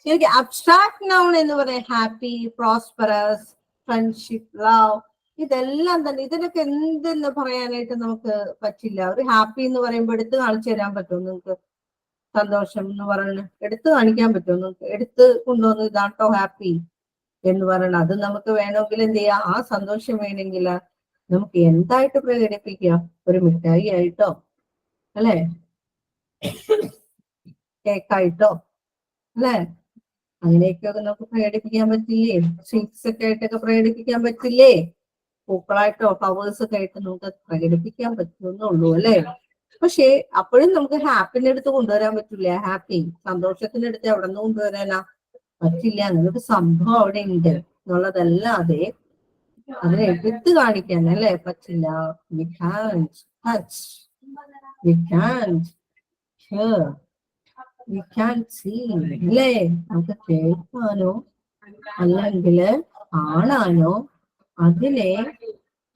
ശരിക്കും അബ്സ്ട്രാക്ട് നൗൺ എന്ന് പറയാം ഹാപ്പി, പ്രോസ്പെറസ്, ഫ്രണ്ട്ഷിപ്പ്, ലവ്, ഇതെല്ലാം തന്നെ ഇതിനൊക്കെ എന്തെന്ന് പറയാനായിട്ട് നമുക്ക് പറ്റില്ല. ഒരു ഹാപ്പി എന്ന് പറയുമ്പോൾ എടുത്ത് കാണിച്ചു തരാൻ പറ്റുമോ നിങ്ങൾക്ക്? സന്തോഷം എന്ന് പറയുന്നത് എടുത്ത് കാണിക്കാൻ പറ്റുമോ നിങ്ങൾക്ക്? എടുത്ത് കൊണ്ടുവന്ന് ഇതാട്ടോ ഹാപ്പി എന്ന് പറയണം. അത് നമുക്ക് വേണമെങ്കിൽ എന്ത് ചെയ്യാം, ആ സന്തോഷം വേണമെങ്കിൽ നമുക്ക് എന്തായിട്ട് പ്രകടിപ്പിക്കാം? ഒരു മിഠായി ആയിട്ടോ, അല്ലെ, കേക്കായിട്ടോ, അല്ലെ, അങ്ങനെയൊക്കെ നമുക്ക് പ്രകടിപ്പിക്കാൻ പറ്റില്ലേ? സ്വീറ്റ്സ് ഒക്കെ ആയിട്ടൊക്കെ പ്രകടിപ്പിക്കാൻ പറ്റില്ലേ? പൂക്കളായിട്ടോ ഫ്ലവേഴ്സ് ഒക്കെ ആയിട്ട് നമുക്ക് പ്രകടിപ്പിക്കാൻ പറ്റുമെന്നുള്ളൂ, അല്ലെ. പക്ഷെ അപ്പോഴും നമുക്ക് ഹാപ്പിന്റെ അടുത്ത് കൊണ്ടുവരാൻ പറ്റില്ല. ഹാപ്പി സന്തോഷത്തിന്റെ അടുത്ത് എവിടെ നിന്ന് കൊണ്ടുവരാനാ? പറ്റില്ല. അങ്ങനെ ഒരു സംഭവം അവിടെ ഉണ്ട് എന്നുള്ളതല്ലാതെ അതിനെ എടുത്ത് കാണിക്കാൻ അല്ലെ പറ്റില്ല. We can't touch, we can't hear, we can't see, അല്ലേ? നമുക്ക് കേൾക്കാനോ അല്ലെങ്കിൽ കാണാനോ അതിനെ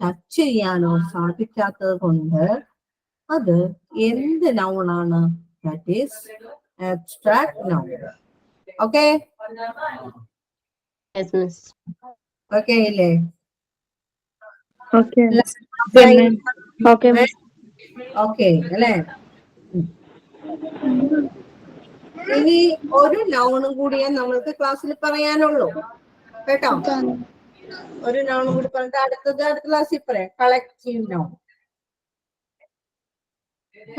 ടച്ച് ചെയ്യാനോ സാധിക്കാത്തത് കൊണ്ട് അത് എന്ത് നൗണാണ്? That is abstract noun. Okay? Yes, miss. Okay ഇല്ലേ? Okay. Okay, miss. ഓക്കെ അല്ലേ? ഇനി ഒരു നൗണും കൂടിയേ നമ്മൾക്ക് ക്ലാസ്സിൽ പറയാനുള്ളൂ കേട്ടോ. ഒരു നൗണും കൂടി പറഞ്ഞിട്ട് അടുത്ത ക്ലാസ്സിൽ പറയാം. Collective noun.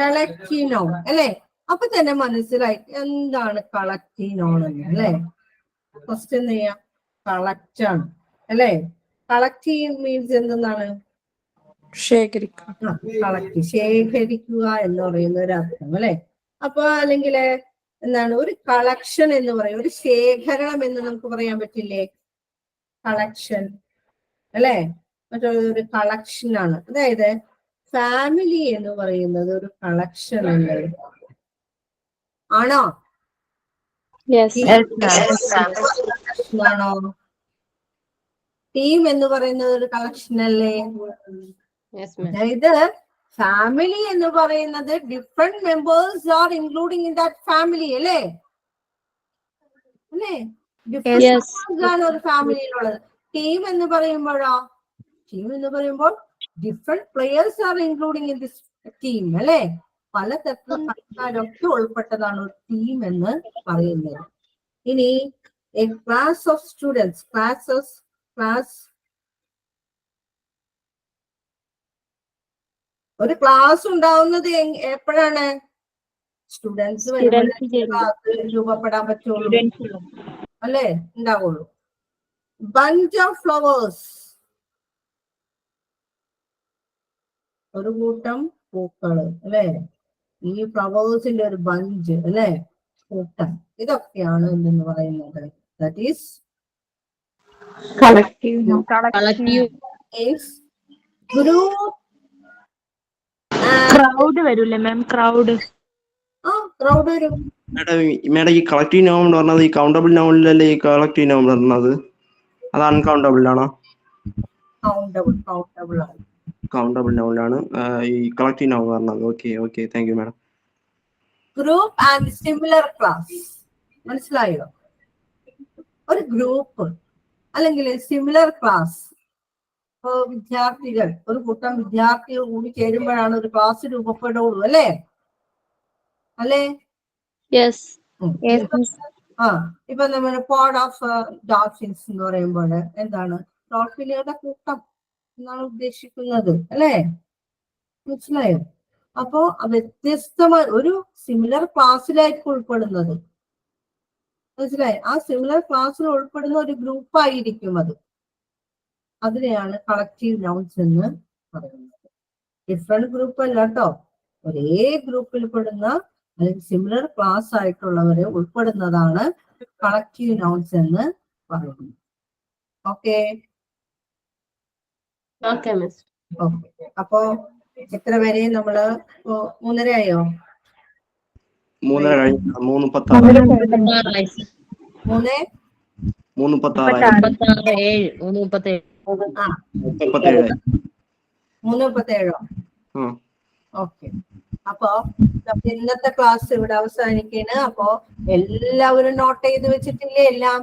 കളക്റ്റീവ് നൗൺ അല്ലെ? അപ്പൊ തന്നെ മനസ്സിലായി എന്താണ് കളക്റ്റീവ് നൗൺ എന്ന് അല്ലെ. ഫസ്റ്റ് എന്ത് ചെയ്യാം? കളക്റ്റ് ആണ് അല്ലെ. Collective means എന്തെന്നാണ്? കളക്ട്, ശേഖരിക്കുക എന്ന് പറയുന്ന ഒരു അർത്ഥം അല്ലെ. അപ്പൊ അല്ലെങ്കിൽ എന്താണ് ഒരു കളക്ഷൻ എന്ന് പറയും, ഒരു ശേഖരണം എന്ന് നമുക്ക് പറയാൻ പറ്റില്ലേ? കളക്ഷൻ അല്ലെ. മറ്റൊരു കളക്ഷൻ ആണ്. അതായത് ഫാമിലി എന്ന് പറയുന്നത് ഒരു കളക്ഷൻ അല്ലേ? ആണോ? ആണോ? ടീം എന്ന് പറയുന്നത് ഒരു കളക്ഷൻ അല്ലേ? അതായത് ഫാമിലി എന്ന് പറയുന്നത് different members are including in that family അല്ലേ? അല്ലേ? ഡിഫറെന്റ് ആണ് ഒരു ഫാമിലിയിലുള്ളത്. ടീം എന്ന് പറയുമ്പോഴോ? ടീം എന്ന് പറയുമ്പോൾ different players are including in this team അല്ലേ? പലതരത്തിലുള്ള കളിക്കാരൊക്കെ ഉൾപ്പെട്ടതാണ് ഒരു ടീം എന്ന് പറയുന്നത്. ഇനി a class of students, class ഒരു ക്ലാസ് ഉണ്ടാവുന്നത് എപ്പോഴാണ്? സ്റ്റുഡൻസ് രൂപപ്പെടാൻ പറ്റുള്ളൂ അല്ലേ? ഉണ്ടാവുള്ളൂ. ബഞ്ച് ഓഫ് ഫ്ലവേഴ്സ്, ഒരു കൂട്ടം പൂക്കള് അല്ലെ. ഈ ഫ്ലവേഴ്സിന്റെ ഒരു ബഞ്ച് അല്ലെ, കൂട്ടം. ഇതൊക്കെയാണ് എന്തെന്ന് പറയുന്നത്? That is Collective. Group. Crowd വരൂല്ലേ മാം? ക്രൗഡ്. ആ ക്രൗഡ് വരും. മേഡം ഈ കളക്റ്റീവ് നൗൺ എന്ന് പറഞ്ഞത് ഈ കൗണ്ടബിൾ നൗണിലല്ലേ ഈ കളക്റ്റീവ് നൗൺ പറഞ്ഞത്? അത് അൺകൗണ്ടബിൾ ആണോ? കൗണ്ടബിൾ ആണ്. കൗണ്ടബിൾ നൗണിലാണ് ഈ കളക്റ്റീവ് നൗൺ പറഞ്ഞത്. Okay okay, thank you madam. Group and similar class, മനസ്സിലായോ? ഒരു ഗ്രൂപ്പ് അല്ലെങ്കിൽ സിമിലർ ക്ലാസ്, വിദ്യാർത്ഥികൾ, ഒരു കൂട്ടം വിദ്യാർത്ഥികൾ കൂടി ചേരുമ്പോഴാണ് ഒരു ക്ലാസ് രൂപപ്പെടുള്ളൂ അല്ലേ? അല്ലേ? ഇപ്പൊ നമ്മൾ പോഡ് ഓഫ് ഡോൾഫിൻസ് എന്ന് പറയുമ്പോൾ എന്താണ്? ഡോൾഫിനുകളുടെ കൂട്ടം എന്നാണ് ഉദ്ദേശിക്കുന്നത് അല്ലേ? മനസ്സിലായോ? അപ്പോ വ്യത്യസ്തമായ ഒരു സിമിലർ ക്ലാസ്സിലായിരിക്കും ഉൾപ്പെടുന്നത്. മനസ്സിലായി? ആ സിമിലർ ക്ലാസ്സിൽ ഉൾപ്പെടുന്ന ഒരു ഗ്രൂപ്പായിരിക്കും അത്. അതിനെയാണ് കളക്റ്റീവ് നൗൺസ് എന്ന് പറയുന്നത്. ഡിഫറെന്റ് ഗ്രൂപ്പ് അല്ല കേട്ടോ, ഒരേ ഗ്രൂപ്പിൽ പെടുന്ന അല്ലെങ്കിൽ സിമിലർ ക്ലാസ് ആയിട്ടുള്ളവരെ ഉൾപ്പെടുന്നതാണ് കളക്റ്റീവ് നൗൺസ് എന്ന് പറയുന്നത്. ഓക്കെ. അപ്പോ എത്ര വരെ നമ്മള് 3:30 ആയോ? 3:30 കഴിഞ്ഞു. 3:36. 3:37. ഓക്കെ. അപ്പോ ഇന്നത്തെ ക്ലാസ് ഇവിടെ അവസാനിക്കാണ്. അപ്പോ എല്ലാവരും നോട്ട് ചെയ്ത് വെച്ചിട്ടില്ലേ എല്ലാം?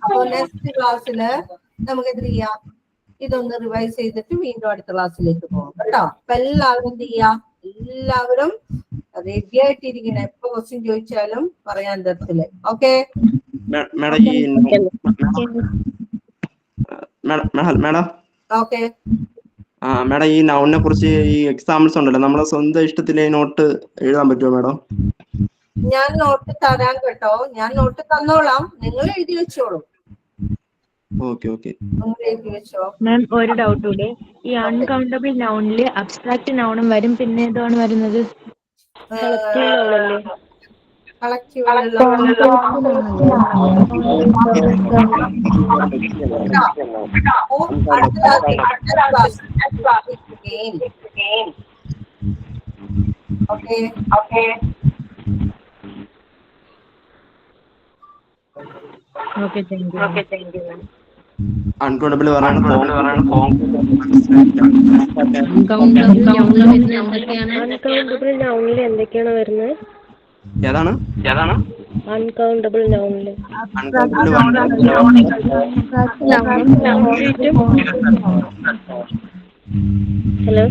അപ്പൊ നെക്സ്റ്റ് ക്ലാസ്സില് നമുക്ക് എന്ത് ചെയ്യാം, ഇതൊന്ന് റിവൈസ് ചെയ്തിട്ട് വീണ്ടും അടുത്ത ക്ലാസ്സിലേക്ക് പോകാം കേട്ടോ. അപ്പൊ എല്ലാവരും എന്ത് ചെയ്യാം, എല്ലാവരും റെഡി ആയിട്ടിരിക്കണം. എപ്പോ ക്വസ്റ്റ്യൻ ചോദിച്ചാലും പറയാൻ തരത്തില്ലേ. ഓക്കെ മാഡം ഈ മാഡം ഓക്കെ. മാഡം ഈ നൗണിനെ കുറിച്ച് ഈ എക്സാമ്പിൾസ് ഉണ്ടല്ലോ, നമ്മളെ സ്വന്തം ഇഷ്ടത്തിന് നോട്ട് എഴുതാൻ പറ്റുമോ മാഡം? ഞാൻ നോട്ട് തരാൻ കേട്ടോ, ഞാൻ നോട്ട് തന്നോളാം, നിങ്ങൾ എഴുതി വെച്ചോളൂ. Okay okay. നിങ്ങൾ എഴുതി വെച്ചോ. മാം ഒരു ഡൗട്ട് കൂടെ, ഈ അൺകൗണ്ടബിൾ നൗണില് അബ്സ്ട്രാക്ട് നൗണും വരും, പിന്നെ ഏതാണ് വരുന്നത്? Collective okay. Okay thank you. Uncountable പറയണം. അൺകൗണ്ടബിൾ നൗണിൽ എന്തൊക്കെയാണ് വരുന്നത്? ഏതാണ് അൺകൗണ്ടബിൾ നൗണിൽ അൺകൗണ്ടബിൾ ഹലോ